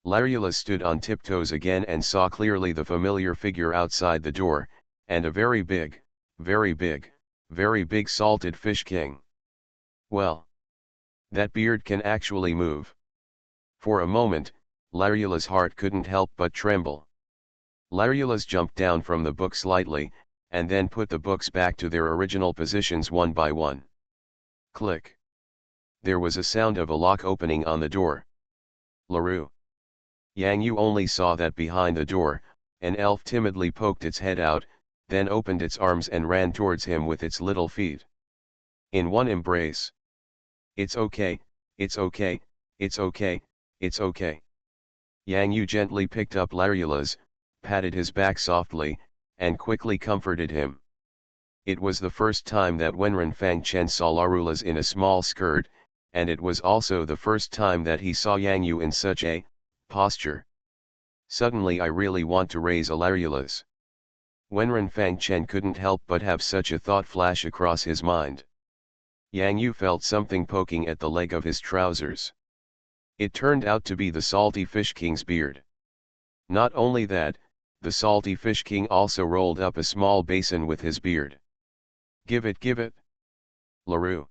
Larulus stood on tiptoes again and saw clearly the familiar figure outside the door, and a very big, very big, very big salted fish king. Well, that beard can actually move. For a moment, Larulus' heart couldn't help but tremble. Larulus jumped down from the book slightly, and then put the books back to their original positions one by one. Click. There was a sound of a lock opening on the door. Laru. Yang Yu only saw that behind the door, an elf timidly poked its head out, then opened its arms and ran towards him with its little feet. In one embrace. It's okay, it's okay, it's okay, it's okay. Yang Yu gently picked up Larulus, patted his back softly, and quickly comforted him. It was the first time that Wenren Fangchen saw Larulus in a small skirt, and it was also the first time that he saw Yang Yu in such a posture. Suddenly I really want to raise a Larulus. Wenren Fangchen couldn't help but have such a thought flash across his mind. Yang Yu felt something poking at the leg of his trousers. It turned out to be the Salty Fish King's beard. Not only that, the Salty Fish King also rolled up a small basin with his beard. Give it. LaRue.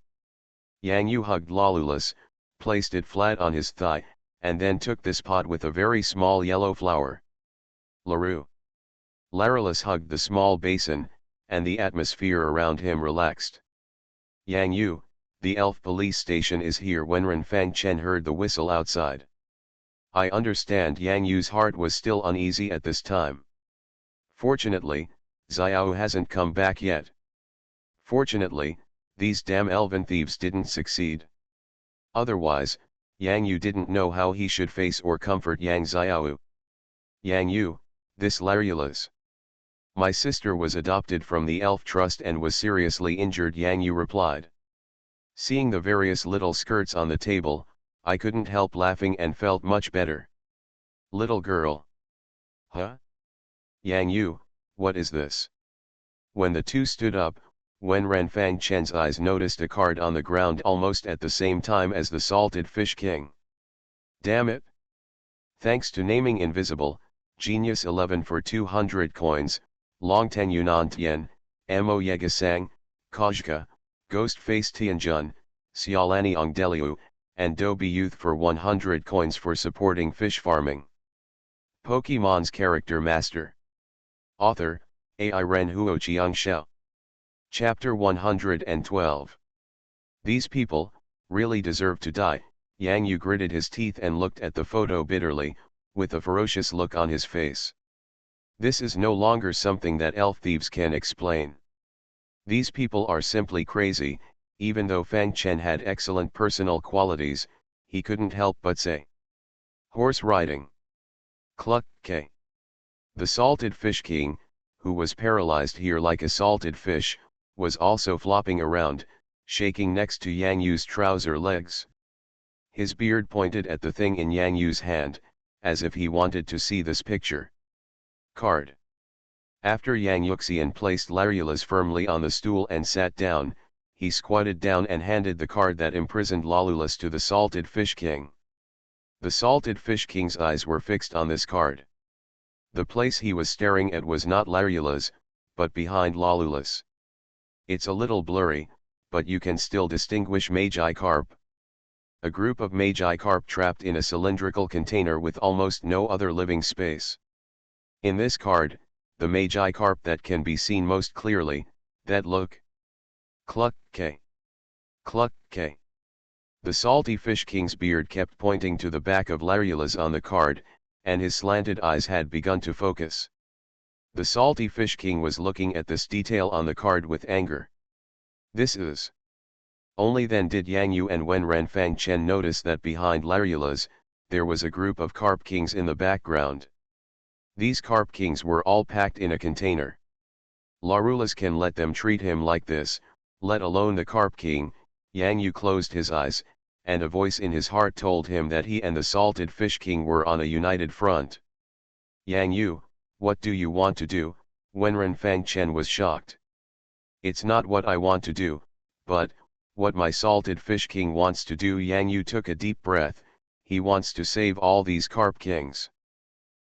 Yang Yu hugged Lolulus, placed it flat on his thigh, and then took this pot with a very small yellow flower. LaRue. Larulus hugged the small basin, and the atmosphere around him relaxed. Yang Yu, the elf police station is here. Wenren Fangchen heard the whistle outside. I understand. Yang Yu's heart was still uneasy at this time. Fortunately, Xiao hasn't come back yet. Fortunately, these damn elven thieves didn't succeed. Otherwise, Yang Yu didn't know how he should face or comfort Yang Xiao. Yang Yu, this Larulus. My sister was adopted from the Elf Trust and was seriously injured, Yang Yu replied. Seeing the various little skirts on the table, I couldn't help laughing and felt much better. Little girl. Huh? Yang Yu, what is this? When the two stood up, Wenren Fangchen's eyes noticed a card on the ground almost at the same time as the Salted Fish King. Damn it! Thanks to naming invisible, Genius 11 for 200 coins, Longten Yunnan Tien, Mo Yegasang, Kajka, Ghostface Tianjun, Xiaolani Ongdeliu, and Dobi Youth for 100 coins for supporting fish farming. Pokemon's Character Master. Author, AI Ren Huo Chiang Shao. Chapter 112. These people, really deserve to die. Yang Yu gritted his teeth and looked at the photo bitterly, with a ferocious look on his face. This is no longer something that elf thieves can explain. These people are simply crazy. Even though Fang Chen had excellent personal qualities, he couldn't help but say. Horse riding. Cluck K. The Salted Fish King, who was paralyzed here like a salted fish, was also flopping around, shaking next to Yang Yu's trouser legs. His beard pointed at the thing in Yang Yu's hand, as if he wanted to see this picture. Card. After Yang Yuxian placed Larulus firmly on the stool and sat down, he squatted down and handed the card that imprisoned Lolulus to the Salted Fish King. The Salted Fish King's eyes were fixed on this card. The place he was staring at was not Larulus, but behind Lolulus. It's a little blurry, but you can still distinguish Magikarp. A group of Magikarp trapped in a cylindrical container with almost no other living space. In this card, the Magikarp that can be seen most clearly, that look. Cluck K. Cluck K. The Salty Fish King's beard kept pointing to the back of Larulus on the card, and his slanted eyes had begun to focus. The Salty Fish King was looking at this detail on the card with anger. This is. Only then did Yang Yu and Wenren Fangchen notice that behind Larulus, there was a group of Carp Kings in the background. These Carp Kings were all packed in a container. Larulus can let them treat him like this, let alone the Carp King. Yang Yu closed his eyes, and a voice in his heart told him that he and the Salted Fish King were on a united front. Yang Yu, what do you want to do? Wenren Fangchen was shocked. It's not what I want to do, but what my Salted Fish King wants to do. Yang Yu took a deep breath. He wants to save all these Carp Kings.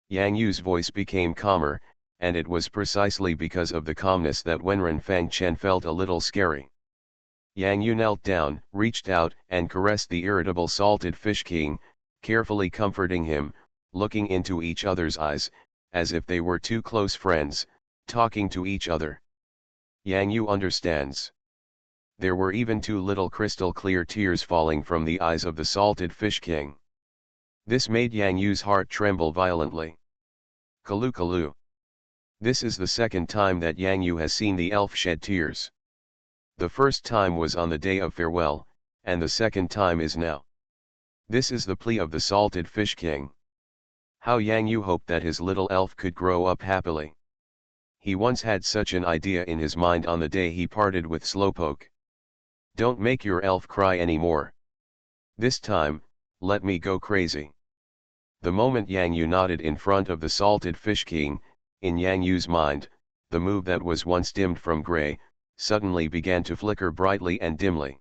Yang Yu's voice became calmer, and it was precisely because of the calmness that Wenren Fangchen felt a little scary. Yang Yu knelt down, reached out, and caressed the irritable Salted Fish King, carefully comforting him, looking into each other's eyes, as if they were two close friends, talking to each other. Yang Yu understands. There were even two little crystal clear tears falling from the eyes of the Salted Fish King. This made Yang Yu's heart tremble violently. Kalu Kalu. This is the second time that Yang Yu has seen the elf shed tears. The first time was on the day of farewell, and the second time is now. This is the plea of the Salted Fish King. How Yang Yu hoped that his little elf could grow up happily. He once had such an idea in his mind on the day he parted with Slowpoke. Don't make your elf cry anymore. This time, let me go crazy. The moment Yang Yu nodded in front of the Salted Fish King, in Yang Yu's mind, the move that was once dimmed from gray, suddenly began to flicker brightly and dimly.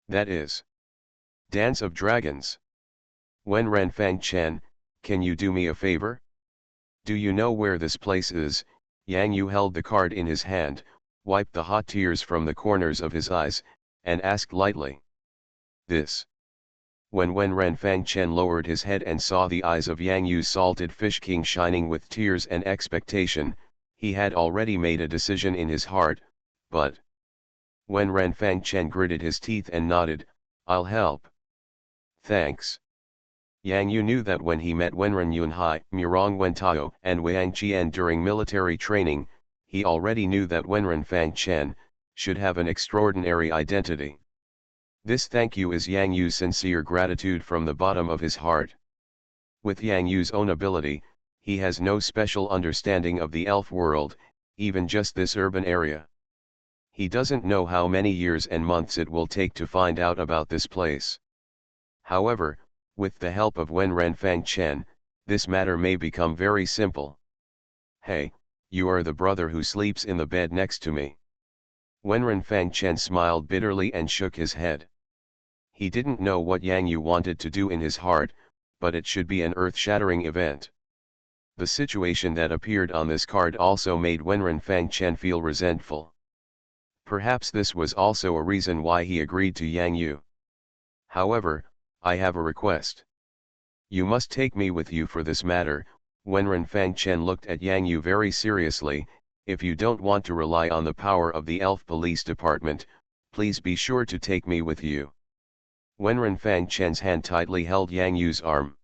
That is Dance of Dragons. Wen Renfang Chen, can you do me a favor? Do you know where this place is? Yang Yu held the card in his hand, wiped the hot tears from the corners of his eyes, and asked lightly. This. When Wen Renfang Chen lowered his head and saw the eyes of Yang Yu's salted fish king shining with tears and expectation, he had already made a decision in his heart, but Wen Renfang Chen gritted his teeth and nodded, I'll help. Thanks. Yang Yu knew that when he met Wenren Yunhai, Murong Wentao, and Wang Qian during military training, he already knew that Wenren Fang Chen should have an extraordinary identity. This thank you is Yang Yu's sincere gratitude from the bottom of his heart. With Yang Yu's own ability, he has no special understanding of the elf world, even just this urban area. He doesn't know how many years and months it will take to find out about this place. However, with the help of Wen Renfang Chen, this matter may become very simple. Hey, you are the brother who sleeps in the bed next to me. Wen Renfang Chen smiled bitterly and shook his head. He didn't know what Yang Yu wanted to do in his heart, but it should be an earth-shattering event. The situation that appeared on this card also made Wen Renfang Chen feel resentful. Perhaps this was also a reason why he agreed to Yang Yu. However, I have a request. You must take me with you for this matter. Wen Renfang Chen looked at Yang Yu very seriously. If you don't want to rely on the power of the elf police department, please be sure to take me with you. Wen Renfang Chen's hand tightly held Yang Yu's arm.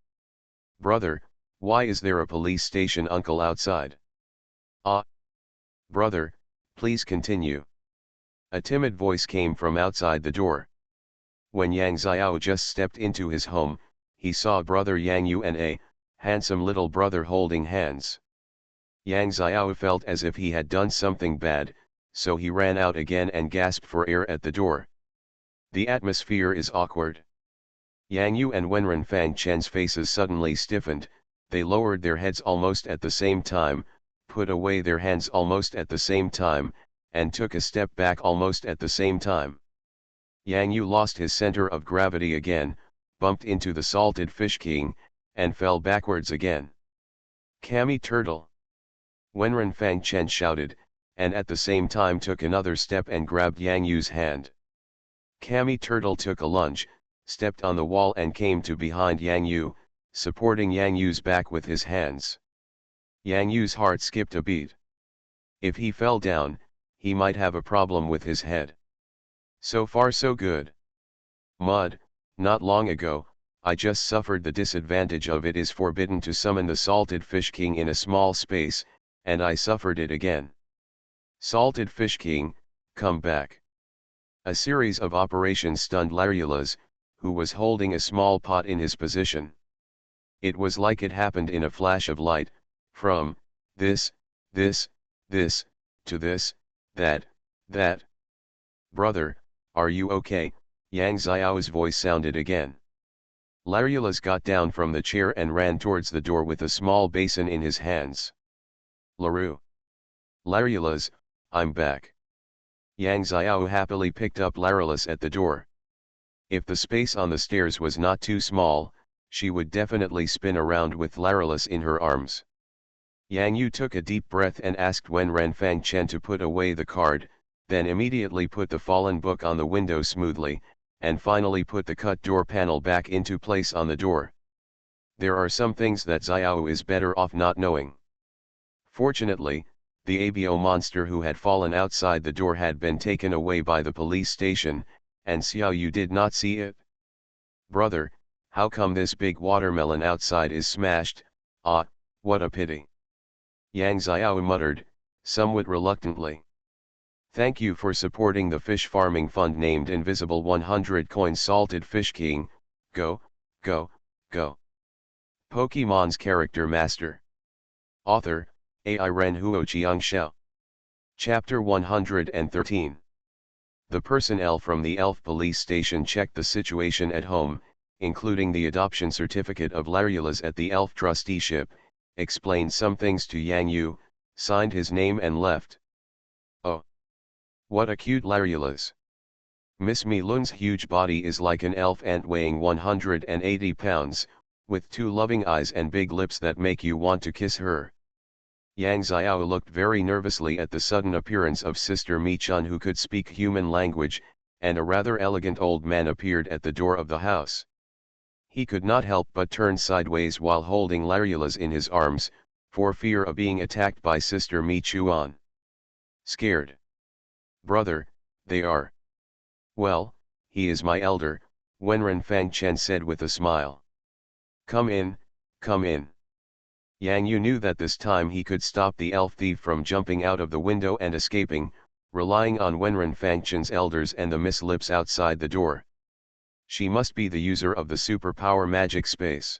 Brother, why is there a police station uncle outside? Ah. Brother, please continue. A timid voice came from outside the door. When Yang Xiao just stepped into his home, he saw brother Yang Yu and a handsome little brother holding hands. Yang Xiao felt as if he had done something bad, so he ran out again and gasped for air at the door. The atmosphere is awkward. Yang Yu and Wen Renfang Chen's faces suddenly stiffened, they lowered their heads almost at the same time, put away their hands almost at the same time, and took a step back almost at the same time. Yang Yu lost his center of gravity again, bumped into the salted fish king, and fell backwards again. Kami turtle! Wen Renfang Chen shouted, and at the same time took another step and grabbed Yang Yu's hand. Kami turtle took a lunge, stepped on the wall and came to behind Yang Yu, supporting Yang Yu's back with his hands. Yang Yu's heart skipped a beat. If he fell down, he might have a problem with his head. So far so good. Mud, not long ago, I just suffered the disadvantage of it is forbidden to summon the salted fish king in a small space, and I suffered it again. Salted fish king, come back. A series of operations stunned Larulus, who was holding a small pot in his position. It was like it happened in a flash of light, from this, to this, that. Brother, are you okay? Yang Xiao's voice sounded again. Larulus got down from the chair and ran towards the door with a small basin in his hands. Laru. Larulus, I'm back. Yang Xiao happily picked up Larulus at the door. If the space on the stairs was not too small, she would definitely spin around with Larulus in her arms. Yang Yu took a deep breath and asked Wen Renfang Chen to put away the card, then immediately put the fallen book on the window smoothly, and finally put the cut door panel back into place on the door. There are some things that Xiao is better off not knowing. Fortunately, the ABO monster who had fallen outside the door had been taken away by the police station, and Xiao Yu did not see it. Brother, how come this big watermelon outside is smashed? Ah, what a pity. Yang Xiao muttered, somewhat reluctantly. Thank you for supporting the fish farming fund named Invisible 100 Coins Salted Fish King. Go, go, go. Pokemon's Character Master. Author, AI Ren Huo Xiangxiao. Chapter 113. The personnel from the elf police station checked the situation at home, including the adoption certificate of Larulus at the elf trusteeship, explained some things to Yang Yu, signed his name and left. Oh, what a cute Larulus. Miss Mi Lun's huge body is like an elf ant weighing 180 pounds, with two loving eyes and big lips that make you want to kiss her. Yang Xiao looked very nervously at the sudden appearance of Sister Mi Chun, who could speak human language, and a rather elegant old man appeared at the door of the house. He could not help but turn sideways while holding Larulus in his arms, for fear of being attacked by Sister Mi Chuan. Scared? Brother, they are. Well, he is my elder, Wenren Fang Chen said with a smile. Come in, come in. Yang Yu knew that this time he could stop the elf thief from jumping out of the window and escaping, relying on Wenren Fang Chen's elders and the Miss Lips outside the door. She must be the user of the superpower magic space.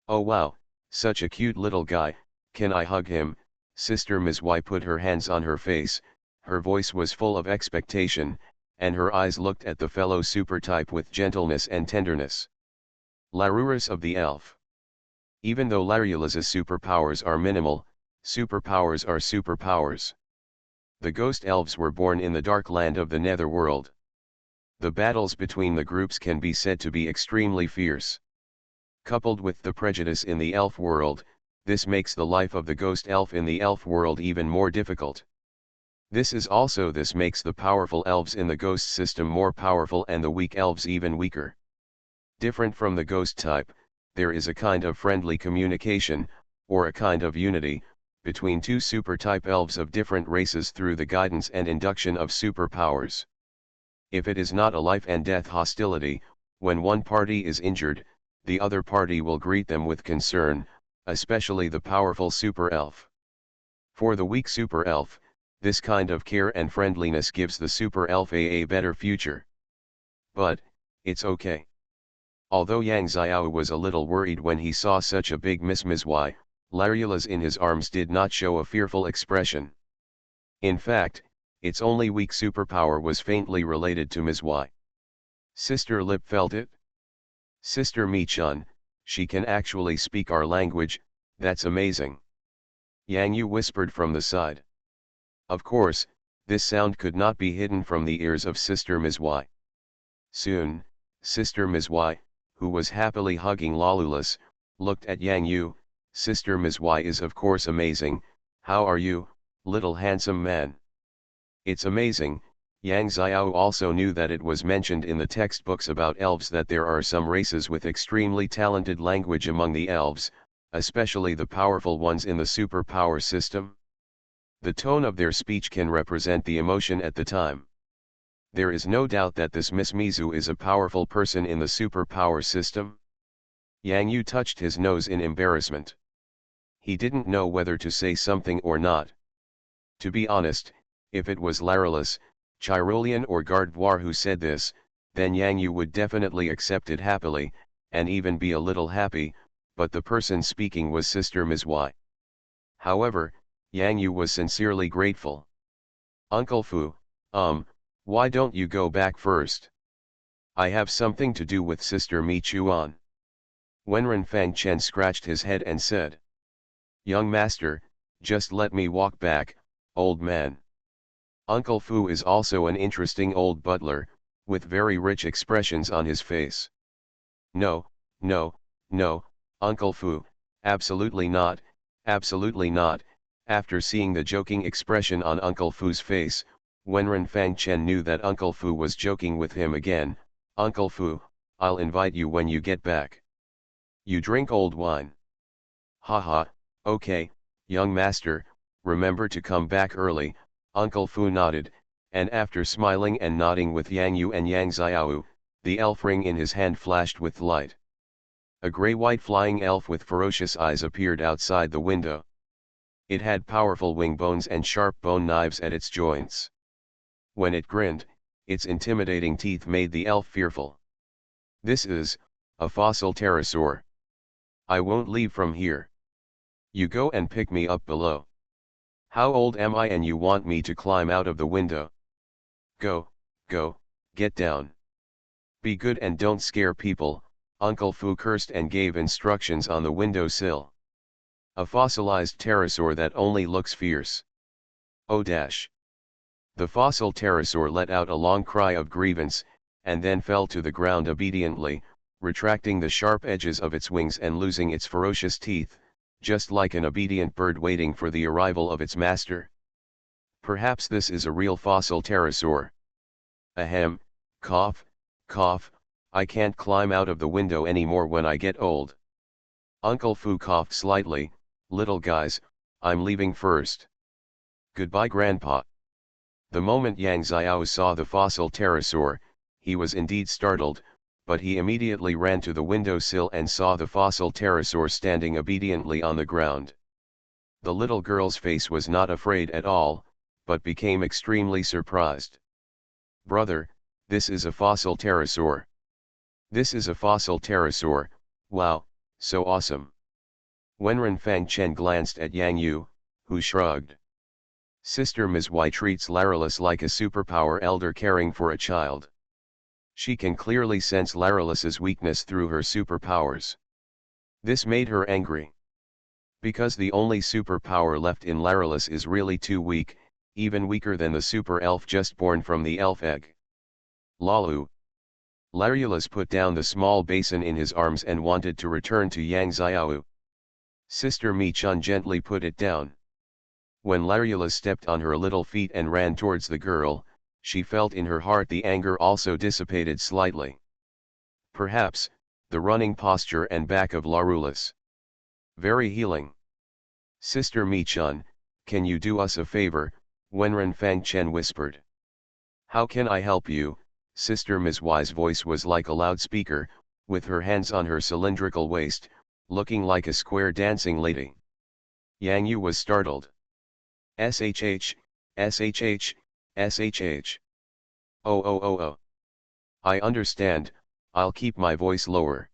Oh wow, such a cute little guy, can I hug him? Sister Ms. Y put her hands on her face, her voice was full of expectation, and her eyes looked at the fellow super type with gentleness and tenderness. Larurus of the elf. Even though Larulus's superpowers are minimal, superpowers are superpowers. The ghost elves were born in the dark land of the netherworld. The battles between the groups can be said to be extremely fierce. Coupled with the prejudice in the elf world, this makes the life of the ghost elf in the elf world even more difficult. This makes the powerful elves in the ghost system more powerful and the weak elves even weaker. Different from the ghost type, there is a kind of friendly communication, or a kind of unity, between two super-type elves of different races through the guidance and induction of superpowers. If it is not a life and death hostility, when one party is injured, the other party will greet them with concern, especially the powerful super elf. For the weak super elf, this kind of care and friendliness gives the super elf a better future. But, it's okay. Although Yang Xiao was a little worried when he saw such a big Miss Y, Larulus in his arms did not show a fearful expression. In fact, its only weak superpower was faintly related to Ms. Y. Sister Lip felt it. Sister Mi Chun, she can actually speak our language, that's amazing. Yang Yu whispered from the side. Of course, this sound could not be hidden from the ears of Sister Ms. Y. Soon, Sister Ms. Y, who was happily hugging Larulus, looked at Yang Yu. Sister Ms. Y is of course amazing. How are you, little handsome man? It's amazing. Yang Xiao also knew that it was mentioned in the textbooks about elves that there are some races with extremely talented language among the elves, especially the powerful ones in the superpower system. The tone of their speech can represent the emotion at the time. There is no doubt that this Miss Mizu is a powerful person in the superpower system. Yang Yu touched his nose in embarrassment. He didn't know whether to say something or not. To be honest, if it was Larulus, Chirolian or Gardevoir who said this, then Yang Yu would definitely accept it happily, and even be a little happy, but the person speaking was Sister Ms. Y. However, Yang Yu was sincerely grateful. Uncle Fu, why don't you go back first? I have something to do with Sister Mi Chuan. Wenren Fang Chen scratched his head and said. Young master, just let me walk back, old man. Uncle Fu is also an interesting old butler, with very rich expressions on his face. No, no, no, Uncle Fu, absolutely not, absolutely not. After seeing the joking expression on Uncle Fu's face, Wenren Fang Chen knew that Uncle Fu was joking with him again. Uncle Fu, I'll invite you when you get back. You drink old wine. Haha, okay, young master, remember to come back early. Uncle Fu nodded, and after smiling and nodding with Yang Yu and Yang Xiao, the elf ring in his hand flashed with light. A gray-white flying elf with ferocious eyes appeared outside the window. It had powerful wing bones and sharp bone knives at its joints. When it grinned, its intimidating teeth made the elf fearful. This is a fossil pterosaur. I won't leave from here. You go and pick me up below. How old am I and you want me to climb out of the window? Go, get down. Be good and don't scare people. Uncle Fu cursed and gave instructions on the window sill. A fossilized pterosaur that only looks fierce. Oh dash. The fossil pterosaur let out a long cry of grievance, and then fell to the ground obediently, retracting the sharp edges of its wings and losing its ferocious teeth, just like an obedient bird waiting for the arrival of its master. Perhaps this is a real fossil pterosaur. Ahem, cough, cough, I can't climb out of the window anymore when I get old. Uncle Fu coughed slightly, little guys, I'm leaving first. Goodbye Grandpa. The moment Yang Xiao saw the fossil pterosaur, he was indeed startled, but he immediately ran to the windowsill and saw the fossil pterosaur standing obediently on the ground. The little girl's face was not afraid at all, but became extremely surprised. Brother, this is a fossil pterosaur. This is a fossil pterosaur, wow, so awesome. Wenren Fangchen glanced at Yang Yu, who shrugged. Sister Ms. Y treats Larylus like a superpower elder caring for a child. She can clearly sense Larylus's weakness through her superpowers. This made her angry. Because the only superpower left in Larylus is really too weak, even weaker than the super elf just born from the elf egg. Lalu. Larylus put down the small basin in his arms and wanted to return to Yang Xiao. Sister Mi Chun gently put it down. When Larylus stepped on her little feet and ran towards the girl, she felt in her heart the anger also dissipated slightly. Perhaps, the running posture and back of Larylus. Very healing. Sister Mi Chun, can you do us a favor? Wenren Fangchen whispered. How can I help you? Sister Ms. Y's voice was like a loudspeaker, with her hands on her cylindrical waist, looking like a square dancing lady. Yang Yu was startled. SHH, SHH, SHH. Oh. I understand, I'll keep my voice lower.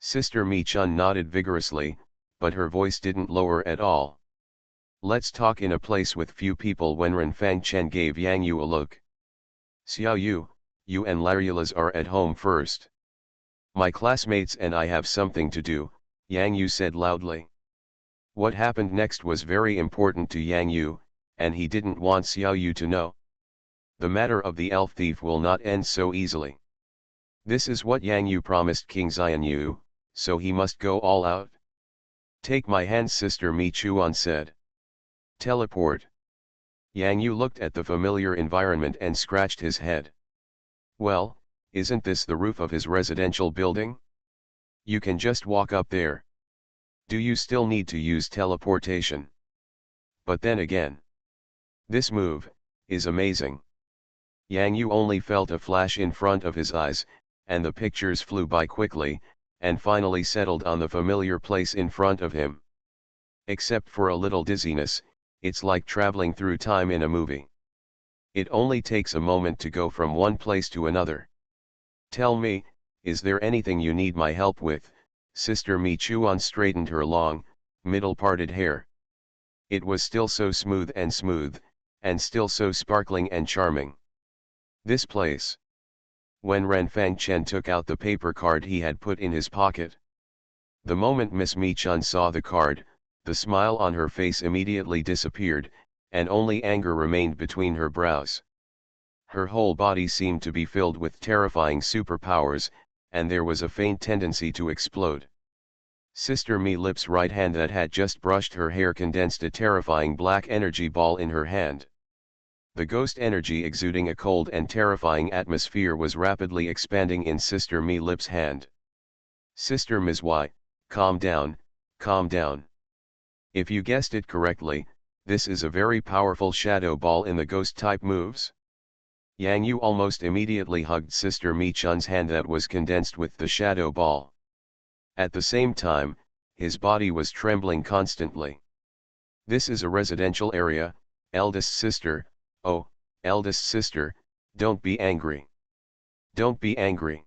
Sister Mi Chun nodded vigorously, but her voice didn't lower at all. Let's talk in a place with few people. Wenren Fangchen gave Yang Yu a look. Xiao Yu, you and Larylus are at home first. My classmates and I have something to do, Yang Yu said loudly. What happened next was very important to Yang Yu, and he didn't want Xiao Yu to know. The matter of the elf thief will not end so easily. This is what Yang Yu promised King Xian Yu, so he must go all out. Take my hand, Sister Mi Chuan said. Teleport. Yang Yu looked at the familiar environment and scratched his head. Well, isn't this the roof of his residential building? You can just walk up there. Do you still need to use teleportation? But then again, this move is amazing. Yang Yu only felt a flash in front of his eyes, and the pictures flew by quickly, and finally settled on the familiar place in front of him. Except for a little dizziness, it's like traveling through time in a movie. It only takes a moment to go from one place to another. Tell me, is there anything you need my help with? Sister Mi Chuan straightened her long, middle-parted hair. It was still so smooth, and still so sparkling and charming. This place. Wenren Fangchen took out the paper card he had put in his pocket. The moment Miss Mi Chun saw the card, the smile on her face immediately disappeared, and only anger remained between her brows. Her whole body seemed to be filled with terrifying superpowers, and there was a faint tendency to explode. Sister Mi Lip's right hand that had just brushed her hair condensed a terrifying black energy ball in her hand. The ghost energy exuding a cold and terrifying atmosphere was rapidly expanding in Sister Mi Lip's hand. Sister Ms. Y, calm down, calm down. If you guessed it correctly, this is a very powerful shadow ball in the ghost type moves. Yang Yu almost immediately hugged Sister Mi Chun's hand that was condensed with the shadow ball. At the same time, his body was trembling constantly. This is a residential area, eldest sister, oh, eldest sister, don't be angry. Don't be angry.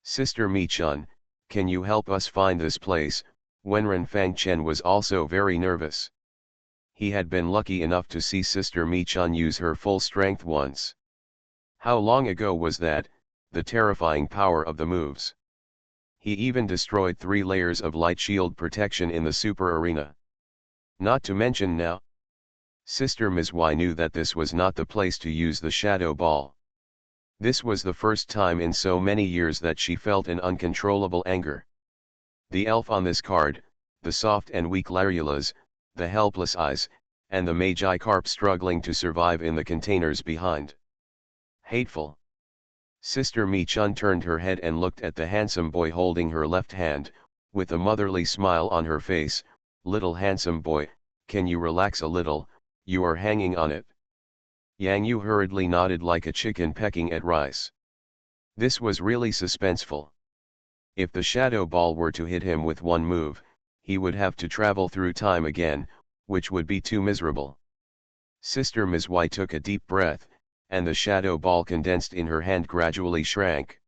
Sister Mi Chun, can you help us find this place? Wenren Fangchen was also very nervous. He had been lucky enough to see Sister Mi Chun use her full strength once. How long ago was that, the terrifying power of the moves? He even destroyed 3 layers of light shield protection in the super arena. Not to mention now, Sister Ms. Y knew that this was not the place to use the Shadow Ball. This was the first time in so many years that she felt an uncontrollable anger. The elf on this card, the soft and weak Larulas, the helpless eyes, and the Magikarp struggling to survive in the containers behind. Hateful. Sister Mi-chun turned her head and looked at the handsome boy holding her left hand, with a motherly smile on her face. Little handsome boy, can you relax a little, you are hanging on it. Yang Yu hurriedly nodded like a chicken pecking at rice. This was really suspenseful. If the Shadow Ball were to hit him with one move, he would have to travel through time again, which would be too miserable. Sister Ms. Y took a deep breath, and the Shadow Ball condensed in her hand gradually shrank.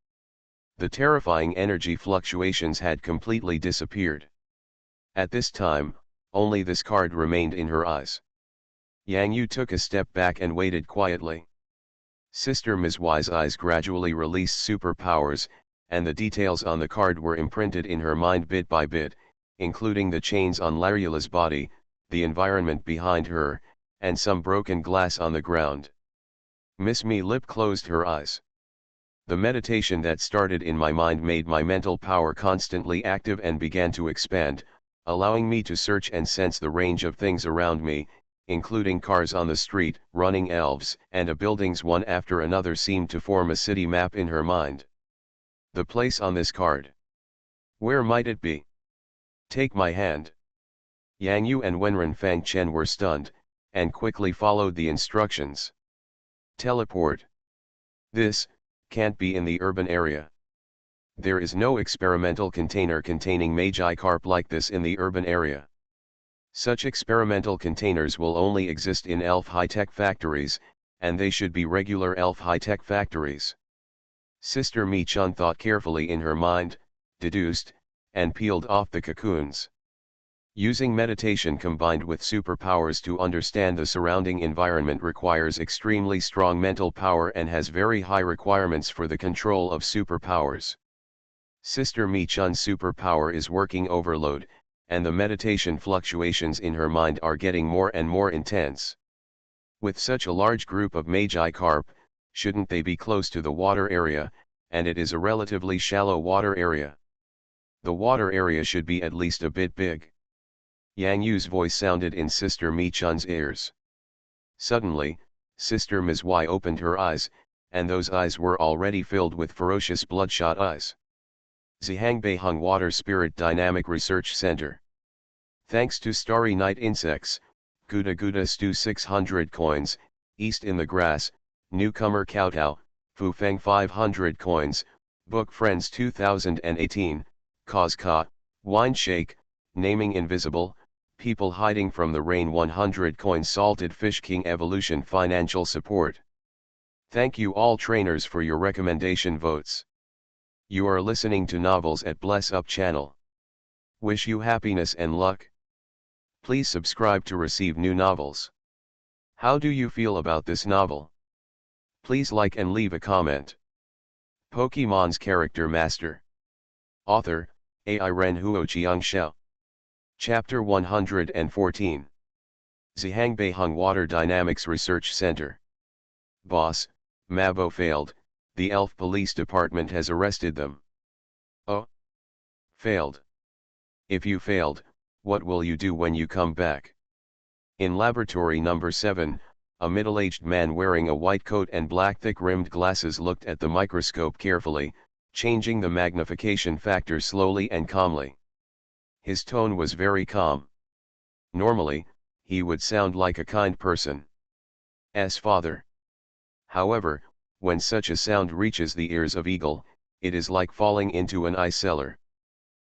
The terrifying energy fluctuations had completely disappeared. At this time, only this card remained in her eyes. Yang Yu took a step back and waited quietly. Sister Ms. Y's eyes gradually released superpowers, and the details on the card were imprinted in her mind bit by bit, including the chains on Larula's body, the environment behind her, and some broken glass on the ground. Miss Mi Lip closed her eyes. The meditation that started in my mind made my mental power constantly active and began to expand, allowing me to search and sense the range of things around me, including cars on the street, running elves, and buildings one after another seemed to form a city map in her mind. The place on this card. Where might it be? Take my hand. Yang Yu and Wenren Fangchen were stunned, and quickly followed the instructions. Teleport. This can't be in the urban area. There is no experimental container containing Magikarp like this in the urban area. Such experimental containers will only exist in elf high-tech factories, and they should be regular elf high-tech factories. Sister Mi-chun thought carefully in her mind, deduced, and peeled off the cocoons. Using meditation combined with superpowers to understand the surrounding environment requires extremely strong mental power and has very high requirements for the control of superpowers. Sister Mi-chun's superpower is working overload, and the meditation fluctuations in her mind are getting more and more intense. With such a large group of Magikarp, shouldn't they be close to the water area, and it is a relatively shallow water area. The water area should be at least a bit big. Yang Yu's voice sounded in Sister Mi-chun's ears. Suddenly, Sister Ms. Y opened her eyes, and those eyes were already filled with ferocious bloodshot eyes. Zhangbeiheng Water Spirit Dynamic Research Center. Thanks to Starry Night Insects, Guda Guda Stew 600 coins, East in the Grass, Newcomer Kowtow, Fufeng 500 coins, Book Friends 2018, Cause Ka, Wine Shake, Naming Invisible, People Hiding from the Rain 100 coins Salted Fish King Evolution Financial Support. Thank you all trainers for your recommendation votes. You are listening to Novels at Bless Up channel. Wish you happiness and luck. Please subscribe to receive new novels. How do you feel about this novel? Please like and leave a comment. Pokemon's Character Master. Author, Ai Ren Huo Shao. Chapter 114. Zhangbeiheng Water Dynamics Research Center. Boss, Mabo failed, the elf police department has arrested them. Oh? Failed. If you failed, what will you do when you come back? In laboratory number 7, a middle-aged man wearing a white coat and black thick-rimmed glasses looked at the microscope carefully, changing the magnification factor slowly and calmly. His tone was very calm. Normally, he would sound like a kind person. As father. However, when such a sound reaches the ears of Eagle, it is like falling into an ice cellar.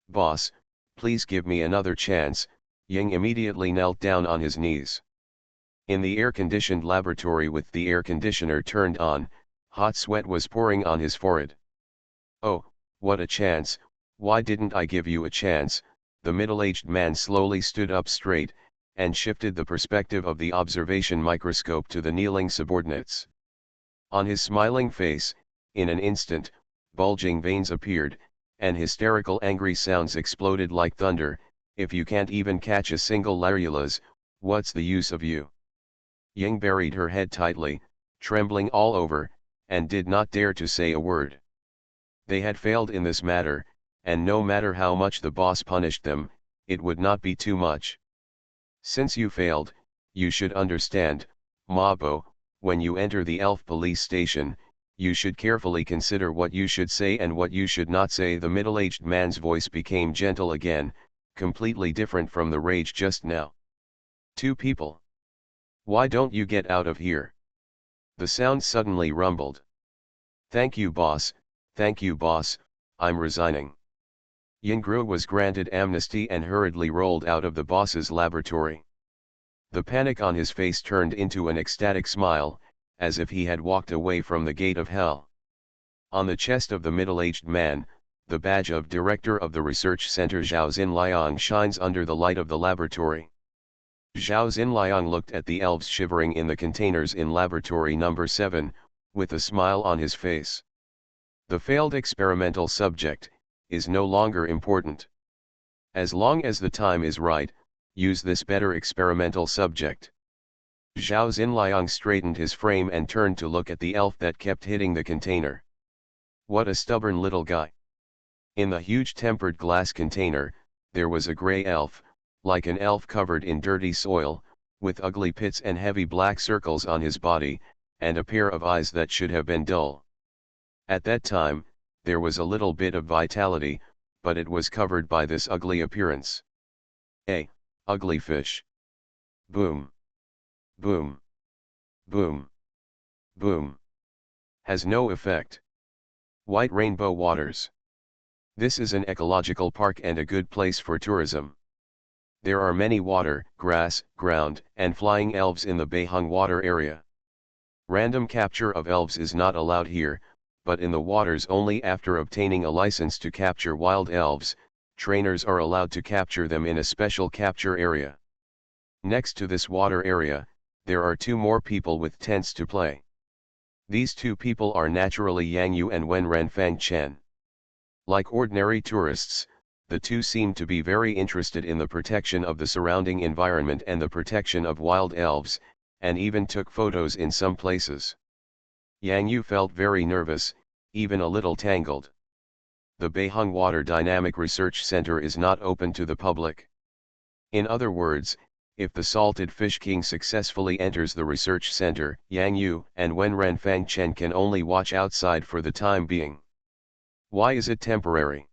Boss, please give me another chance. Ying immediately knelt down on his knees. In the air-conditioned laboratory with the air conditioner turned on, hot sweat was pouring on his forehead. Oh, what a chance, why didn't I give you a chance? The middle-aged man slowly stood up straight, and shifted the perspective of the observation microscope to the kneeling subordinates. On his smiling face, in an instant, bulging veins appeared, and hysterical angry sounds exploded like thunder. If you can't even catch a single Larulus, what's the use of you? Ying buried her head tightly, trembling all over, and did not dare to say a word. They had failed in this matter, and no matter how much the boss punished them, it would not be too much. Since you failed, you should understand, Mabo, when you enter the elf police station, you should carefully consider what you should say and what you should not say. The middle-aged man's voice became gentle again, completely different from the rage just now. Two people. Why don't you get out of here? The sound suddenly rumbled. Thank you boss, I'm resigning. Yingru was granted amnesty and hurriedly rolled out of the boss's laboratory. The panic on his face turned into an ecstatic smile, as if he had walked away from the gate of hell. On the chest of the middle-aged man, the badge of director of the research center Zhao Xinliang shines under the light of the laboratory. Zhao Xinliang looked at the elves shivering in the containers in laboratory number 7, with a smile on his face. The failed experimental subject is no longer important. As long as the time is right, use this better experimental subject. Zhao Xinliang straightened his frame and turned to look at the elf that kept hitting the container. What a stubborn little guy. In the huge tempered glass container, there was a gray elf, like an elf covered in dirty soil, with ugly pits and heavy black circles on his body, and a pair of eyes that should have been dull. At that time, there was a little bit of vitality, but it was covered by this ugly appearance. Ugly fish. Boom. Boom. Boom. Boom. Has no effect. White rainbow waters. This is an ecological park and a good place for tourism. There are many water, grass, ground, and flying elves in the Beihang water area. Random capture of elves is not allowed here, but in the waters only after obtaining a license to capture wild elves. Trainers are allowed to capture them in a special capture area. Next to this water area, there are two more people with tents to play. These two people are naturally Yang Yu and Wen Renfang Chen. Like ordinary tourists, the two seem to be very interested in the protection of the surrounding environment and the protection of wild elves, and even took photos in some places. Yang Yu felt very nervous, even a little tangled. The Beihang Water Dynamic Research Center is not open to the public. In other words, if the Salted Fish King successfully enters the research center, Yang Yu and Wen Renfang Chen can only watch outside for the time being. Why is it temporary?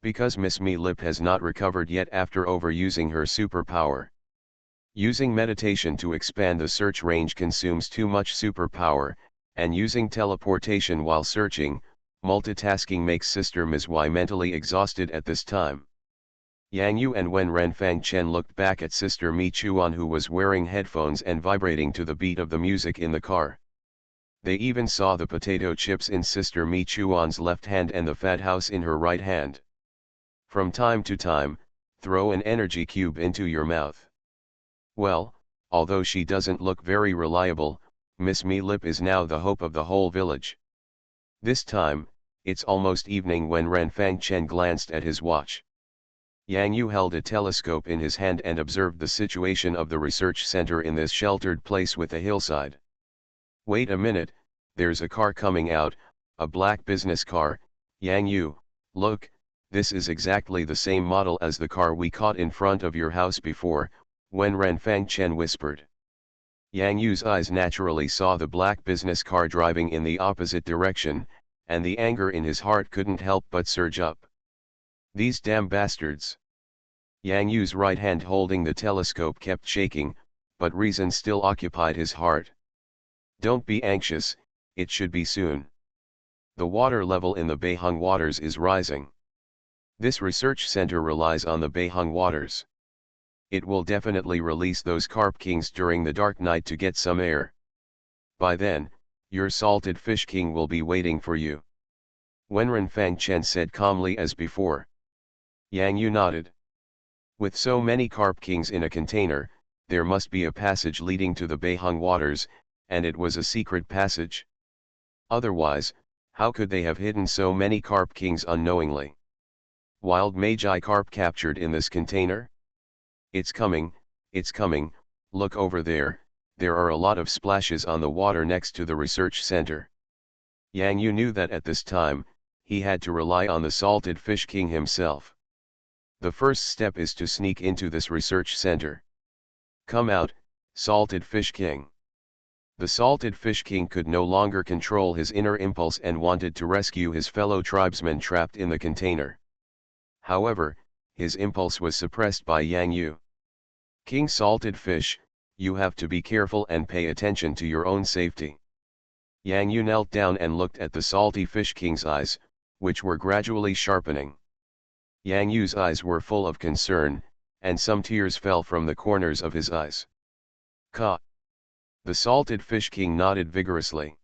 Because Miss Mi Lip has not recovered yet after overusing her superpower. Using meditation to expand the search range consumes too much superpower, and using teleportation while searching, multitasking makes Sister Ms. Y mentally exhausted at this time. Yang Yu and Wen Renfang Chen looked back at Sister Mi Chuan, who was wearing headphones and vibrating to the beat of the music in the car. They even saw the potato chips in Sister Mi Chuan's left hand and the fat house in her right hand. From time to time, throw an energy cube into your mouth. Well, although she doesn't look very reliable, Miss Mi Lip is now the hope of the whole village. This time, it's almost evening when Renfang Chen glanced at his watch. Yang Yu held a telescope in his hand and observed the situation of the research center in this sheltered place with a hillside. Wait a minute, there's a car coming out, a black business car. Yang Yu, look, this is exactly the same model as the car we caught in front of your house before, Wen Renfang Chen whispered. Yang Yu's eyes naturally saw the black business car driving in the opposite direction, and the anger in his heart couldn't help but surge up. These damn bastards. Yang Yu's right hand holding the telescope kept shaking, but reason still occupied his heart. Don't be anxious, it should be soon. The water level in the Beihang waters is rising. This research center relies on the Beihang waters. It will definitely release those carp kings during the dark night to get some air. By then, your salted fish king will be waiting for you. Wen Renfang Chen said calmly as before. Yang Yu nodded. With so many carp kings in a container, there must be a passage leading to the Beihang waters, and it was a secret passage. Otherwise, how could they have hidden so many carp kings unknowingly? Wild Magi carp captured in this container? It's coming, look over there, there are a lot of splashes on the water next to the research center. Yang Yu knew that at this time, he had to rely on the Salted Fish King himself. The first step is to sneak into this research center. Come out, Salted Fish King. The Salted Fish King could no longer control his inner impulse and wanted to rescue his fellow tribesmen trapped in the container. However, his impulse was suppressed by Yang Yu. King Salted Fish, you have to be careful and pay attention to your own safety. Yang Yu knelt down and looked at the Salty Fish King's eyes, which were gradually sharpening. Yang Yu's eyes were full of concern, and some tears fell from the corners of his eyes. Ka! The Salted Fish King nodded vigorously.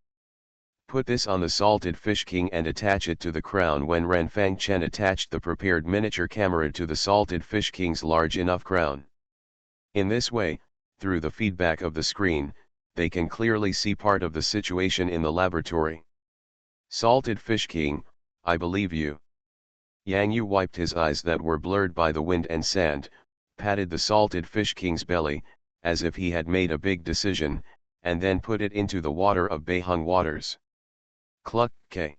Put this on the Salted Fish King and attach it to the crown. When Ren Fang Chen attached the prepared miniature camera to the Salted Fish King's large enough crown. In this way, through the feedback of the screen, they can clearly see part of the situation in the laboratory. Salted Fish King, I believe you. Yang Yu wiped his eyes that were blurred by the wind and sand, patted the Salted Fish King's belly, as if he had made a big decision, and then put it into the water of Beihung waters. Cluck, K.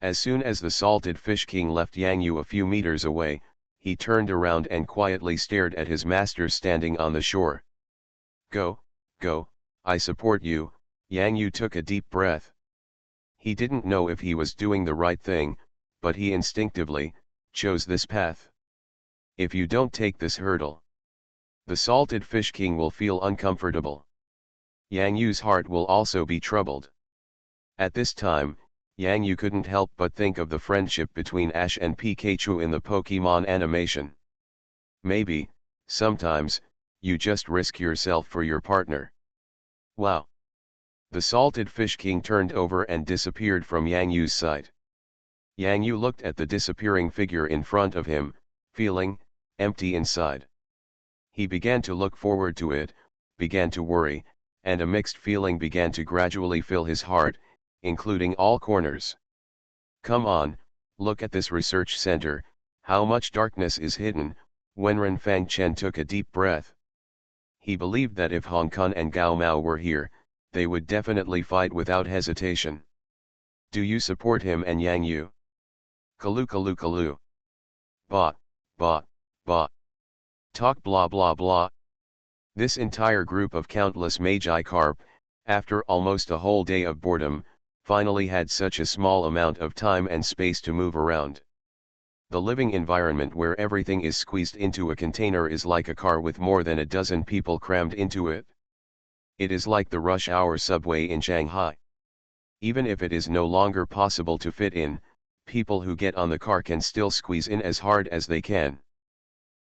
As soon as the Salted Fish King left Yang Yu a few meters away, he turned around and quietly stared at his master standing on the shore. Go, I support you. Yang Yu took a deep breath. He didn't know if he was doing the right thing, but he instinctively chose this path. If you don't take this hurdle, the Salted Fish King will feel uncomfortable. Yang Yu's heart will also be troubled. At this time, Yang Yu couldn't help but think of the friendship between Ash and Pikachu in the Pokemon animation. Maybe, sometimes, you just risk yourself for your partner. Wow! The Salted Fish King turned over and disappeared from Yang Yu's sight. Yang Yu looked at the disappearing figure in front of him, feeling empty inside. He began to look forward to it, began to worry, and a mixed feeling began to gradually fill his heart, including all corners. Come on, look at this research center, how much darkness is hidden. When Ren Fang Chen took a deep breath. He believed that if Hong Kong and Gao Mao were here, they would definitely fight without hesitation. Do you support him and Yang Yu? Kalu kalu kalu. Ba. Talk blah blah blah. This entire group of countless Magi carp, after almost a whole day of boredom, finally had such a small amount of time and space to move around. The living environment where everything is squeezed into a container is like a car with more than a dozen people crammed into it. It is like the rush hour subway in Shanghai. Even if it is no longer possible to fit in, people who get on the car can still squeeze in as hard as they can.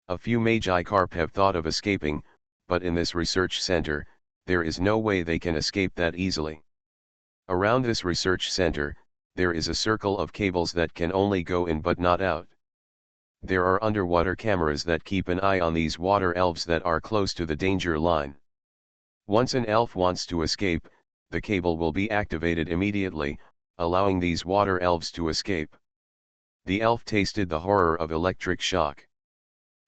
A few Magi carp have thought of escaping, but in this research center, there is no way they can escape that easily. Around this research center, there is a circle of cables that can only go in but not out. There are underwater cameras that keep an eye on these water elves that are close to the danger line. Once an elf wants to escape, the cable will be activated immediately, allowing these water elves to escape. The elf tasted the horror of electric shock.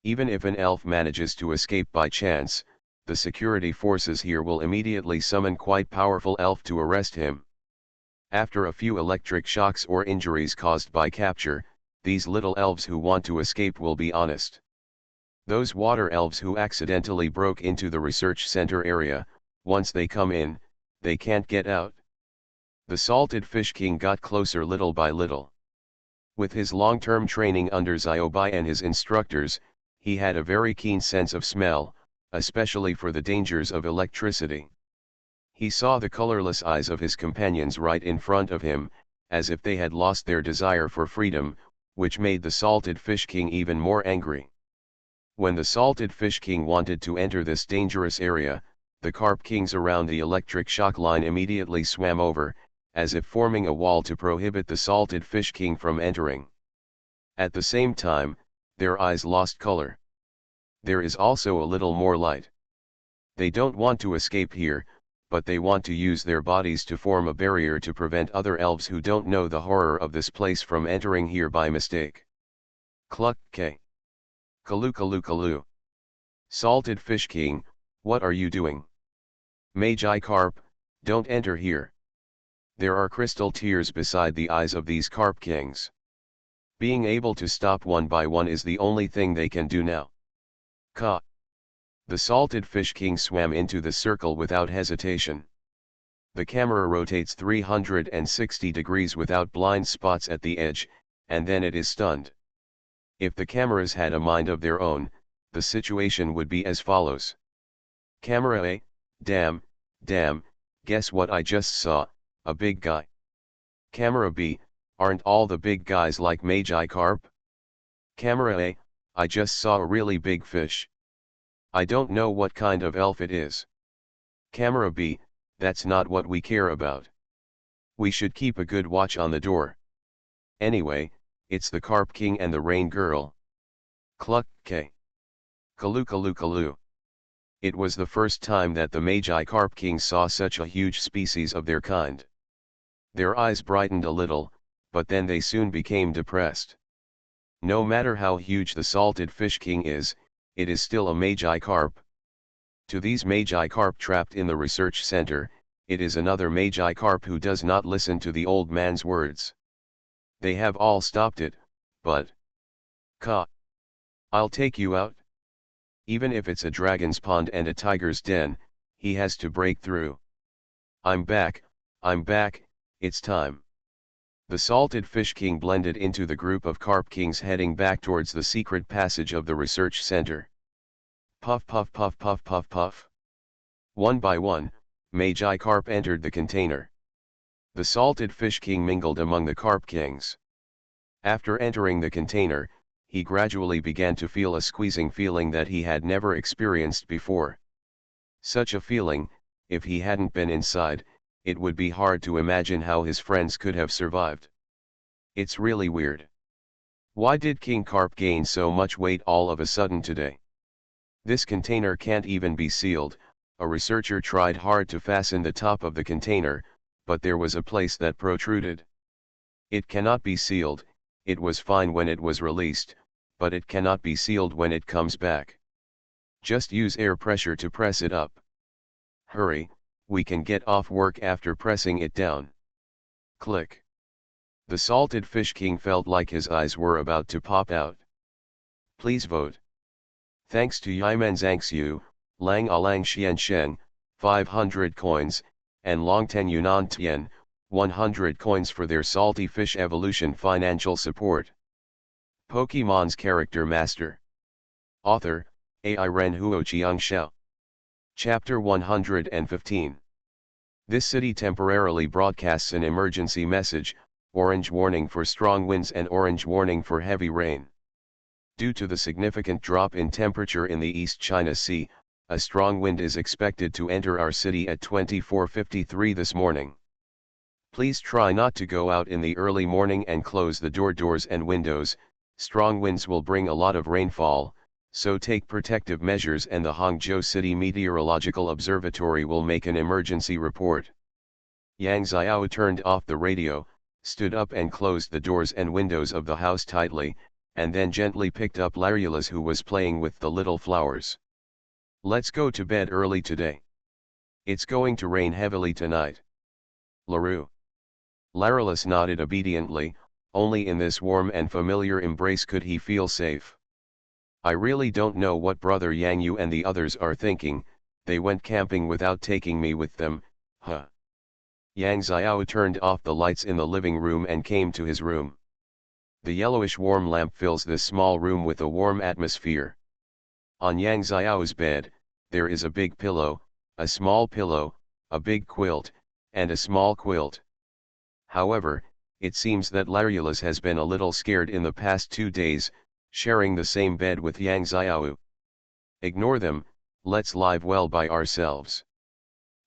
Even if an elf manages to escape by chance, the security forces here will immediately summon quite powerful elf to arrest him. After a few electric shocks or injuries caused by capture, these little elves who want to escape will be honest. Those water elves who accidentally broke into the research center area, once they come in, they can't get out. The Salted Fish King got closer little by little. With his long-term training under Xiaobai and his instructors, he had a very keen sense of smell, especially for the dangers of electricity. He saw the colorless eyes of his companions right in front of him, as if they had lost their desire for freedom, which made the Salted Fish King even more angry. When the Salted Fish King wanted to enter this dangerous area, the Carp Kings around the electric shock line immediately swam over, as if forming a wall to prohibit the Salted Fish King from entering. At the same time, their eyes lost color. There is also a little more light. They don't want to escape here, but they want to use their bodies to form a barrier to prevent other elves who don't know the horror of this place from entering here by mistake. Cluck K. Kalu Kalu Kalu. Salted Fish King, what are you doing? Magi Carp, don't enter here. There are crystal tears beside the eyes of these carp kings. Being able to stop one by one is the only thing they can do now. Ka. The Salted Fish King swam into the circle without hesitation. The camera rotates 360 degrees without blind spots at the edge, and then it is stunned. If the cameras had a mind of their own, the situation would be as follows. Camera A, damn, guess what I just saw, a big guy. Camera B, aren't all the big guys like Magi Carp? Camera A, I just saw a really big fish. I don't know what kind of elf it is. Camera B, that's not what we care about. We should keep a good watch on the door. Anyway, it's the Carp King and the Rain Girl. Cluck K. Kalu Kalu Kalu. It was the first time that the Magi Carp King saw such a huge species of their kind. Their eyes brightened a little, but then they soon became depressed. No matter how huge the Salted Fish King is, it is still a Magi Carp. To these Magi Carp trapped in the research center, it is another Magi Carp who does not listen to the old man's words. They have all stopped it, but... Ka. I'll take you out. Even if it's a dragon's pond and a tiger's den, he has to break through. I'm back, it's time. The Salted Fish King blended into the group of Carp Kings heading back towards the secret passage of the research center. Puff puff puff puff puff puff. One by one, Magi Carp entered the container. The Salted Fish King mingled among the Carp Kings. After entering the container, he gradually began to feel a squeezing feeling that he had never experienced before. Such a feeling, if he hadn't been inside, it would be hard to imagine how his friends could have survived. It's really weird. Why did King Carp gain so much weight all of a sudden today? This container can't even be sealed. A researcher tried hard to fasten the top of the container, but there was a place that protruded. It cannot be sealed. It was fine when it was released, but it cannot be sealed when it comes back. Just use air pressure to press it up. Hurry, we can get off work after pressing it down. Click. The Salted Fish King felt like his eyes were about to pop out. Please vote. Thanks to Yimen Zhangxiu, Lang Alang Xian Shen, 500 coins, and Long Ten Yunnan Tian, 100 coins for their Salty Fish Evolution financial support. Pokemon's Character Master. Author, AI Ren Huo Chiang Xiao. Chapter 115. This city temporarily broadcasts an emergency message, orange warning for strong winds and orange warning for heavy rain. Due to the significant drop in temperature in the East China Sea, a strong wind is expected to enter our city at 24:53 this morning. Please try not to go out in the early morning and close the doors and windows. Strong winds will bring a lot of rainfall, so take protective measures, and the Hangzhou City Meteorological Observatory will make an emergency report. Yang Xiao turned off the radio, stood up and closed the doors and windows of the house tightly, and then gently picked up Larulus, who was playing with the little flowers. Let's go to bed early today. It's going to rain heavily tonight. Laru. Larulus nodded obediently. Only in this warm and familiar embrace could he feel safe. I really don't know what Brother Yang Yu and the others are thinking. They went camping without taking me with them, huh? Yang Xiao turned off the lights in the living room and came to his room. The yellowish warm lamp fills this small room with a warm atmosphere. On Yang Xiao's bed, there is a big pillow, a small pillow, a big quilt, and a small quilt. However, it seems that Larulus has been a little scared in the past 2 days, sharing the same bed with Yang Xiao. Ignore them, let's live well by ourselves.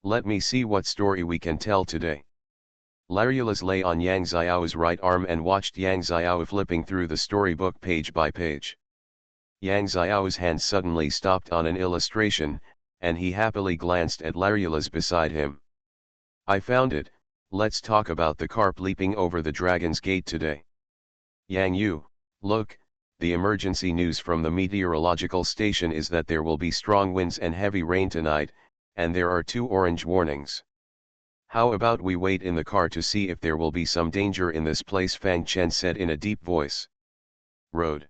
Let me see what story we can tell today. Larulus lay on Yang Xiao's right arm and watched Yang Xiao flipping through the storybook page by page. Yang Xiao's hand suddenly stopped on an illustration, and he happily glanced at Larulus beside him. I found it. Let's talk about the carp leaping over the dragon's gate today. Yang Yu, look, The emergency news from the meteorological station is that there will be strong winds and heavy rain tonight, and there are 2 orange warnings. How about we wait in the car to see if there will be some danger in this place, Fang Chen said in a deep voice. Road.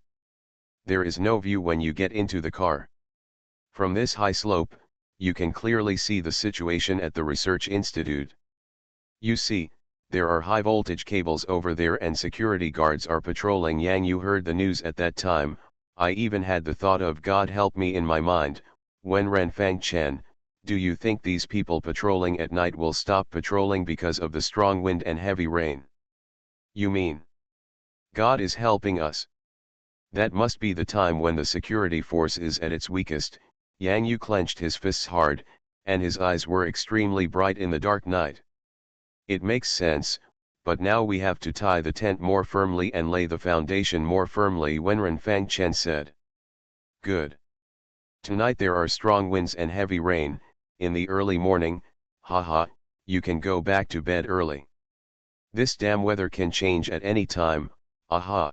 There is no view when you get into the car. From this high slope, you can clearly see the situation at the research institute. You see, there are high voltage cables over there and security guards are patrolling. Yang Yu heard the news at that time. I even had the thought of God help me in my mind. When Ren Fang Chen, do you think these people patrolling at night will stop patrolling because of the strong wind and heavy rain? You mean God is helping us? That must be the time when the security force is at its weakest. Yang Yu clenched his fists hard, and his eyes were extremely bright in the dark night. It makes sense, but now we have to tie the tent more firmly and lay the foundation more firmly, Wenren Fang Chen said. Good. Tonight there are strong winds and heavy rain. In the early morning, haha, you can go back to bed early. This damn weather can change at any time, aha.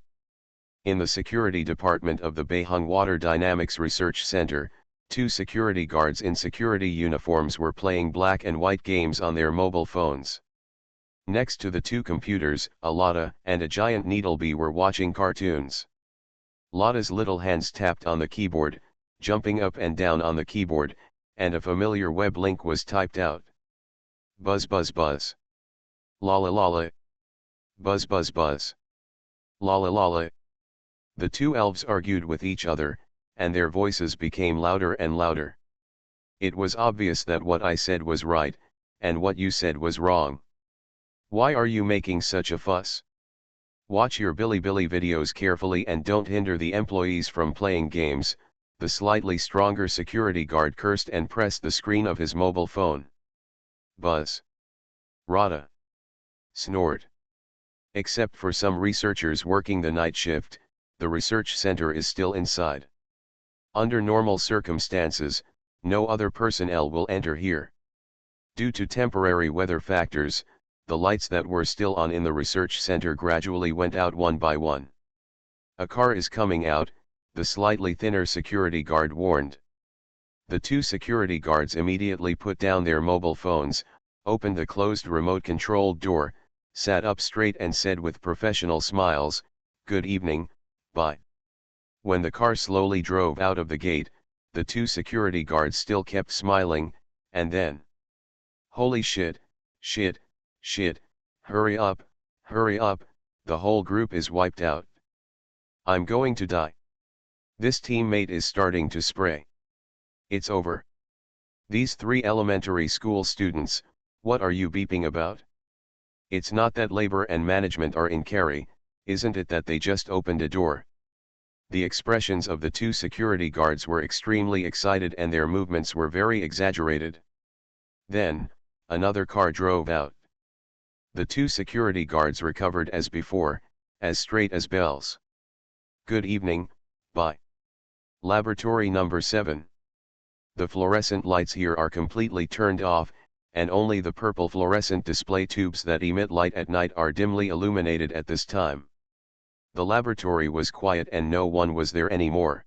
In the security department of the Beihang Water Dynamics Research Center, 2 security guards in security uniforms were playing black and white games on their mobile phones. Next to the 2 computers, a Lotta and a giant needlebee were watching cartoons. Lotta's little hands tapped on the keyboard, jumping up and down on the keyboard, and a familiar web link was typed out. Buzz buzz buzz. Lala lala. Buzz buzz buzz. Lala lala. The 2 elves argued with each other, and their voices became louder and louder. It was obvious that what I said was right, and what you said was wrong. Why are you making such a fuss? Watch your Bilibili videos carefully and don't hinder the employees from playing games, the slightly stronger security guard cursed and pressed the screen of his mobile phone. Buzz. Rada. Snort. Except for some researchers working the night shift, the research center is still inside. Under normal circumstances, no other personnel will enter here. Due to temporary weather factors, the lights that were still on in the research center gradually went out one by one. A car is coming out, the slightly thinner security guard warned. The 2 security guards immediately put down their mobile phones, opened the closed remote-controlled door, sat up straight and said with professional smiles, "Good evening, bye." When the car slowly drove out of the gate, the 2 security guards still kept smiling, and then, "Holy shit, shit, shit, hurry up, the whole group is wiped out. I'm going to die. This teammate is starting to spray. It's over." These 3 elementary school students, what are you beeping about? It's not that labor and management are in carry, isn't it that they just opened a door? The expressions of the 2 security guards were extremely excited and their movements were very exaggerated. Then, another car drove out. The 2 security guards recovered as before, as straight as bells. "Good evening, bye. Laboratory number 7. The fluorescent lights here are completely turned off, and only the purple fluorescent display tubes that emit light at night are dimly illuminated at this time." The laboratory was quiet and no one was there anymore.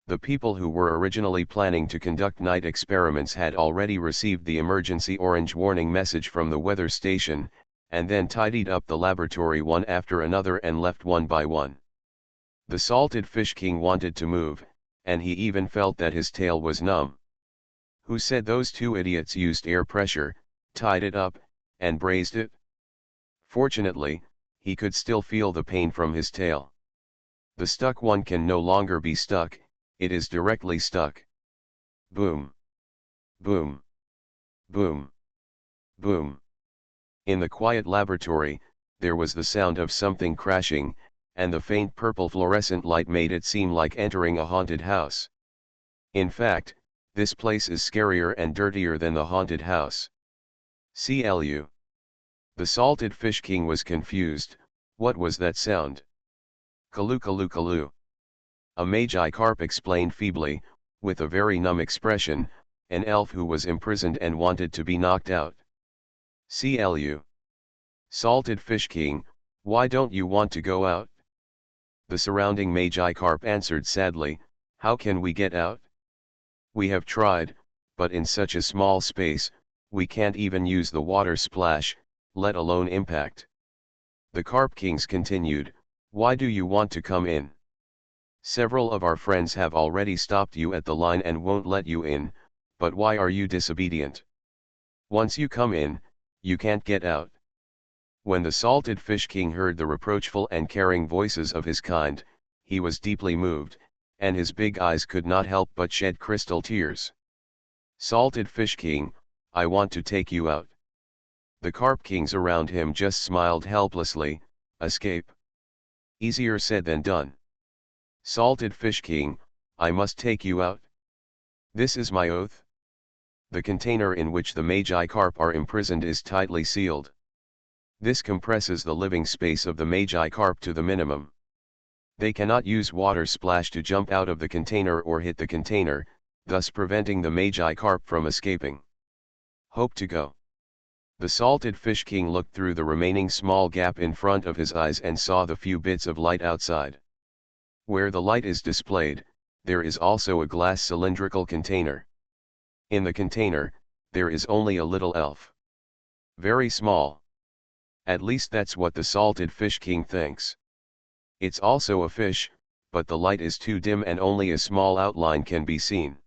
The people who were originally planning to conduct night experiments had already received the emergency orange warning message from the weather station, and then tidied up the laboratory one after another and left one by one. The salted fish king wanted to move, and he even felt that his tail was numb. Who said those 2 idiots used air pressure, tied it up, and brazed it? Fortunately, he could still feel the pain from his tail. The stuck one can no longer be stuck, it is directly stuck. Boom. Boom. Boom. Boom. In the quiet laboratory, there was the sound of something crashing, and the faint purple fluorescent light made it seem like entering a haunted house. In fact, this place is scarier and dirtier than the haunted house. CLU. The salted fish king was confused. What was that sound? Kalu kalu kalu. A magi carp explained feebly, with a very numb expression, an elf who was imprisoned and wanted to be knocked out. CLU. Salted fish king, why don't you want to go out? The surrounding Magi-Carp answered sadly, "How can we get out? We have tried, but in such a small space, we can't even use the water splash, let alone impact." The Carp Kings continued, "Why do you want to come in? Several of our friends have already stopped you at the line and won't let you in, but why are you disobedient? Once you come in, you can't get out." When the Salted Fish King heard the reproachful and caring voices of his kind, he was deeply moved, and his big eyes could not help but shed crystal tears. "Salted Fish King, I want to take you out." The Carp Kings around him just smiled helplessly. "Escape? Easier said than done. Salted Fish King, I must take you out. This is my oath." The container in which the Magi-Carp are imprisoned is tightly sealed. This compresses the living space of the Magi-Carp to the minimum. They cannot use water splash to jump out of the container or hit the container, thus preventing the Magi-Carp from escaping. "Hope to go." The Salted Fish King looked through the remaining small gap in front of his eyes and saw the few bits of light outside. Where the light is displayed, there is also a glass cylindrical container. In the container, there is only a little elf. Very small. At least that's what the Salted Fish King thinks. It's also a fish, but the light is too dim and only a small outline can be seen.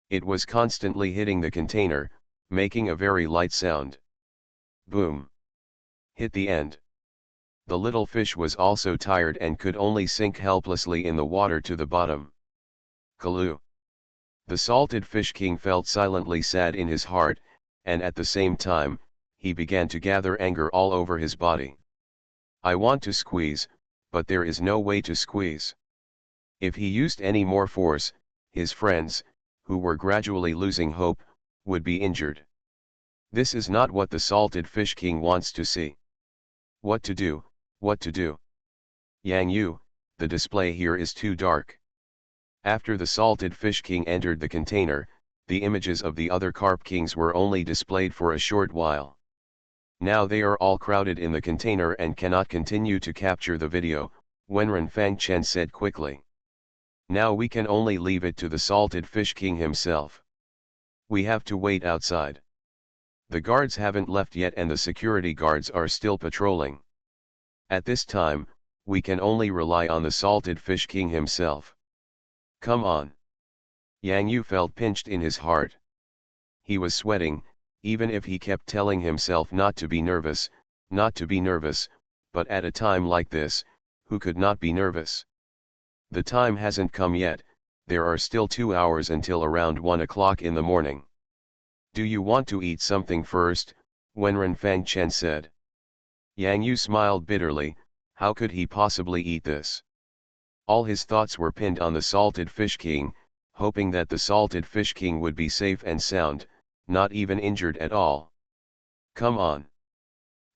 It was constantly hitting the container, making a very light sound. Boom. Hit the end. The little fish was also tired and could only sink helplessly in the water to the bottom. Kaloo. The Salted Fish King felt silently sad in his heart, and at the same time, he began to gather anger all over his body. "I want to squeeze, but there is no way to squeeze." If he used any more force, his friends, who were gradually losing hope, would be injured. This is not what the Salted Fish King wants to see. What to do, what to do? "Yang Yu, the display here is too dark." After the Salted Fish King entered the container, the images of the other Carp Kings were only displayed for a short while. Now they are all crowded in the container and cannot continue to capture the video, Wenren Fangchen said quickly. "Now we can only leave it to the Salted Fish King himself. We have to wait outside. The guards haven't left yet and the security guards are still patrolling. At this time, we can only rely on the Salted Fish King himself. Come on." Yang Yu felt pinched in his heart. He was sweating, even if he kept telling himself not to be nervous, but at a time like this, who could not be nervous? The time hasn't come yet, there are still 2 hours until around 1 o'clock in the morning. "Do you want to eat something first?" Wenren Fangchen said. Yang Yu smiled bitterly. How could he possibly eat this? All his thoughts were pinned on the Salted Fish King, hoping that the Salted Fish King would be safe and sound, not even injured at all. "Come on."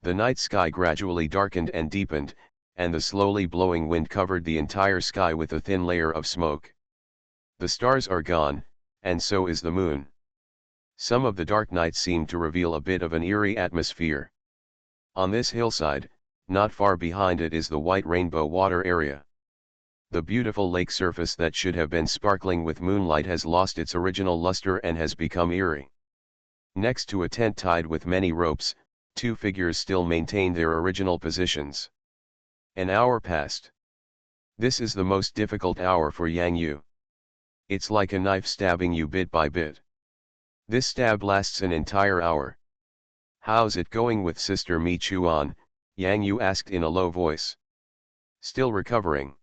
The night sky gradually darkened and deepened, and the slowly blowing wind covered the entire sky with a thin layer of smoke. The stars are gone, and so is the moon. Some of the dark night seemed to reveal a bit of an eerie atmosphere. On this hillside, not far behind it is the white rainbow water area. The beautiful lake surface that should have been sparkling with moonlight has lost its original luster and has become eerie. Next to a tent tied with many ropes, 2 figures still maintain their original positions. An hour passed. This is the most difficult hour for Yang Yu. It's like a knife stabbing you bit by bit. This stab lasts an entire hour. "How's it going with Sister Mi Chuan?" Yang Yu asked in a low voice. "Still recovering.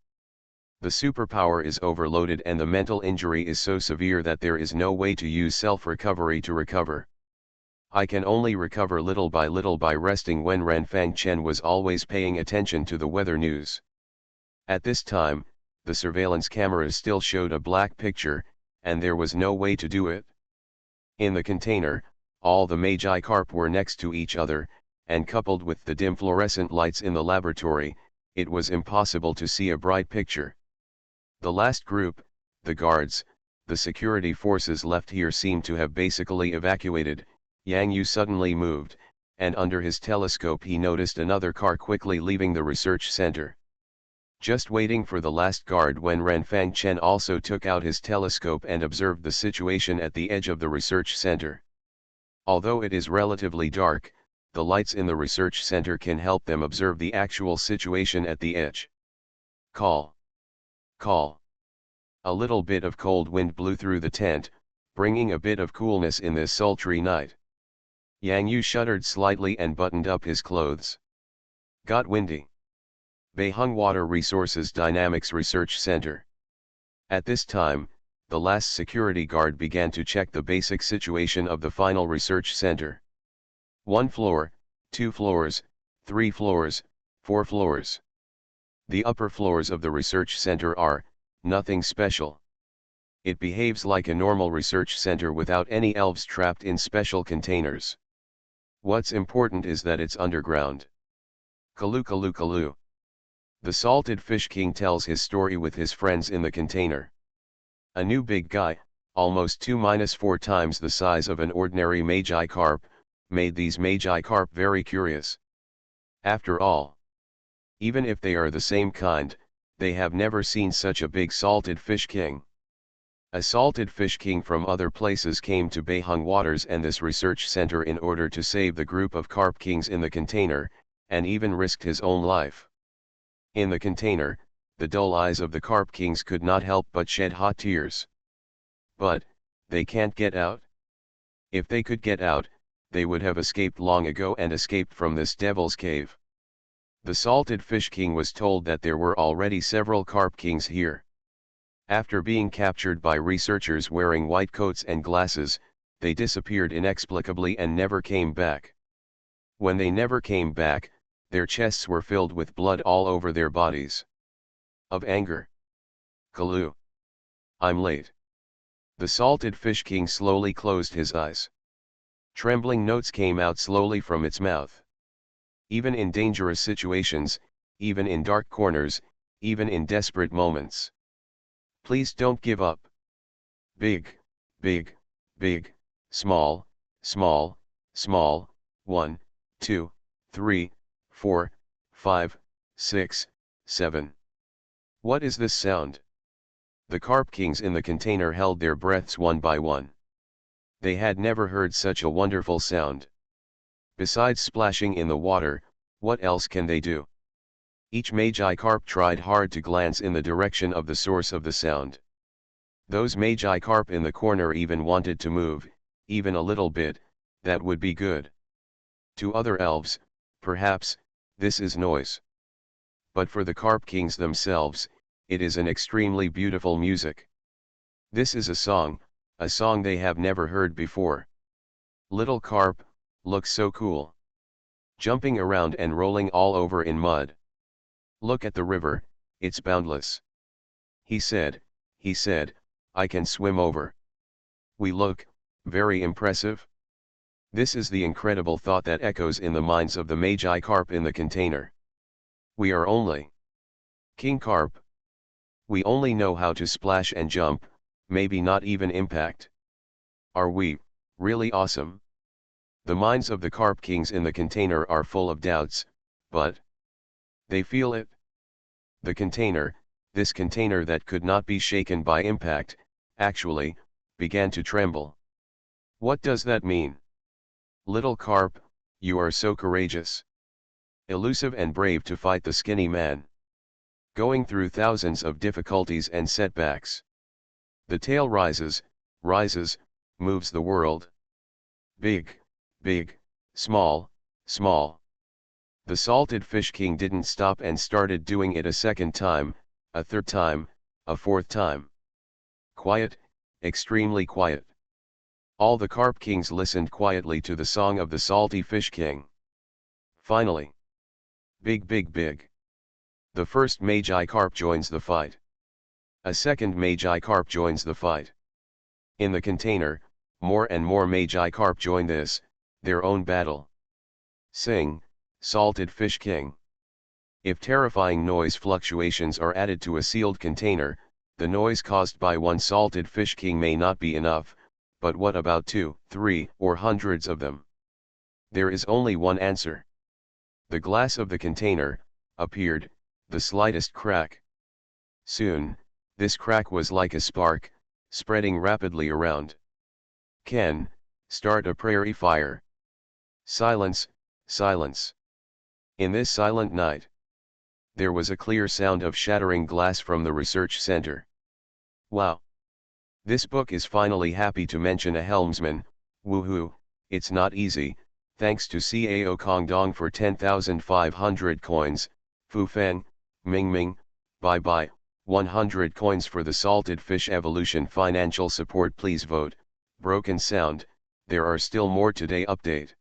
The superpower is overloaded and the mental injury is so severe that there is no way to use self-recovery to recover. I can only recover little by resting." Wenren Fangchen was always paying attention to the weather news. At this time, the surveillance cameras still showed a black picture, and there was no way to do it. In the container, all the Magi-Carp were next to each other, and coupled with the dim fluorescent lights in the laboratory, it was impossible to see a bright picture. The last group, the guards, the security forces left here seemed to have basically evacuated. Yang Yu suddenly moved, and under his telescope he noticed another car quickly leaving the research center. just waiting for the last guard when Renfang Chen also took out his telescope and observed the situation at the edge of the research center. Although it is relatively dark, the lights in the research center can help them observe the actual situation at the edge. Call. Call. A little bit of cold wind blew through the tent, bringing a bit of coolness in this sultry night. Yang Yu shuddered slightly and buttoned up his clothes. Got windy. Beihang Water Resources Dynamics Research Center. At this time, the last security guard began to check the basic situation of the final research center. 1 floor, 2 floors, 3 floors, 4 floors. The upper floors of the research center are nothing special. It behaves like a normal research center without any elves trapped in special containers. What's important is that it's underground. Kalu Kalu Kalu. The Salted Fish King tells his story with his friends in the container. A new big guy, almost 2-4 times the size of an ordinary Magi carp, made these Magi carp very curious. After all, even if they are the same kind, they have never seen such a big Salted Fish King. A Salted Fish King from other places came to Beihang Waters and this research center in order to save the group of carp kings in the container, and even risked his own life. In the container, the dull eyes of the carp kings could not help but shed hot tears. But, they can't get out. If they could get out, they would have escaped long ago and escaped from this devil's cave. The Salted Fish King was told that there were already several carp kings here. After being captured by researchers wearing white coats and glasses, they disappeared inexplicably and never came back. When they never came back, their chests were filled with blood all over their bodies. Of anger. Kalu. I'm late. The Salted Fish King slowly closed his eyes. Trembling notes came out slowly from its mouth. Even in dangerous situations, even in dark corners, even in desperate moments. Please don't give up. Big, big, big, small, small, small, 1, 2, 3, 4, 5, 6, 7. What is this sound? The carp kings in the container held their breaths one by one. They had never heard such a wonderful sound. Besides splashing in the water, what else can they do? Each Magi carp tried hard to glance in the direction of the source of the sound. Those Magi carp in the corner even wanted to move, even a little bit, that would be good. To other elves, perhaps, this is noise. But for the carp kings themselves, it is an extremely beautiful music. This is a song they have never heard before. Little carp, looks so cool. Jumping around and rolling all over in mud. Look at the river, it's boundless. He said, I can swim over. We look, very impressive. This is the incredible thought that echoes in the minds of the Magi carp in the container. We are only king carp. We only know how to splash and jump, maybe not even impact. Are we really awesome? The minds of the carp kings in the container are full of doubts, but they feel it. The container, this container that could not be shaken by impact, actually, began to tremble. What does that mean? Little carp, you are so courageous. Elusive and brave to fight the skinny man. Going through thousands of difficulties and setbacks. The tail rises, moves the world. Big, big, small, small. The Salted Fish King didn't stop and started doing it a second time, a third time, a fourth time. Quiet, extremely quiet. All the carp kings listened quietly to the song of the Salty Fish King. Finally. Big big big. The first Magi carp joins the fight. A second Magi carp joins the fight. In the container, more and more Magi carp join this, their own battle. Sing, Salted Fish King. If terrifying noise fluctuations are added to a sealed container, the noise caused by one Salted Fish King may not be enough, but what about 2, 3, or hundreds of them? There is only one answer. The glass of the container appeared, the slightest crack. Soon, this crack was like a spark, spreading rapidly around. Ken, start a prairie fire. Silence, silence. In this silent night, there was a clear sound of shattering glass from the research center. Wow! This book is finally happy to mention a helmsman. Woohoo, it's not easy. Thanks to Cao Kongdong for 10,500 coins, Fu Feng, Ming Ming, bye bye, 100 coins for the Salted Fish Evolution financial support. Please vote. Broken sound, there are still more today. Update.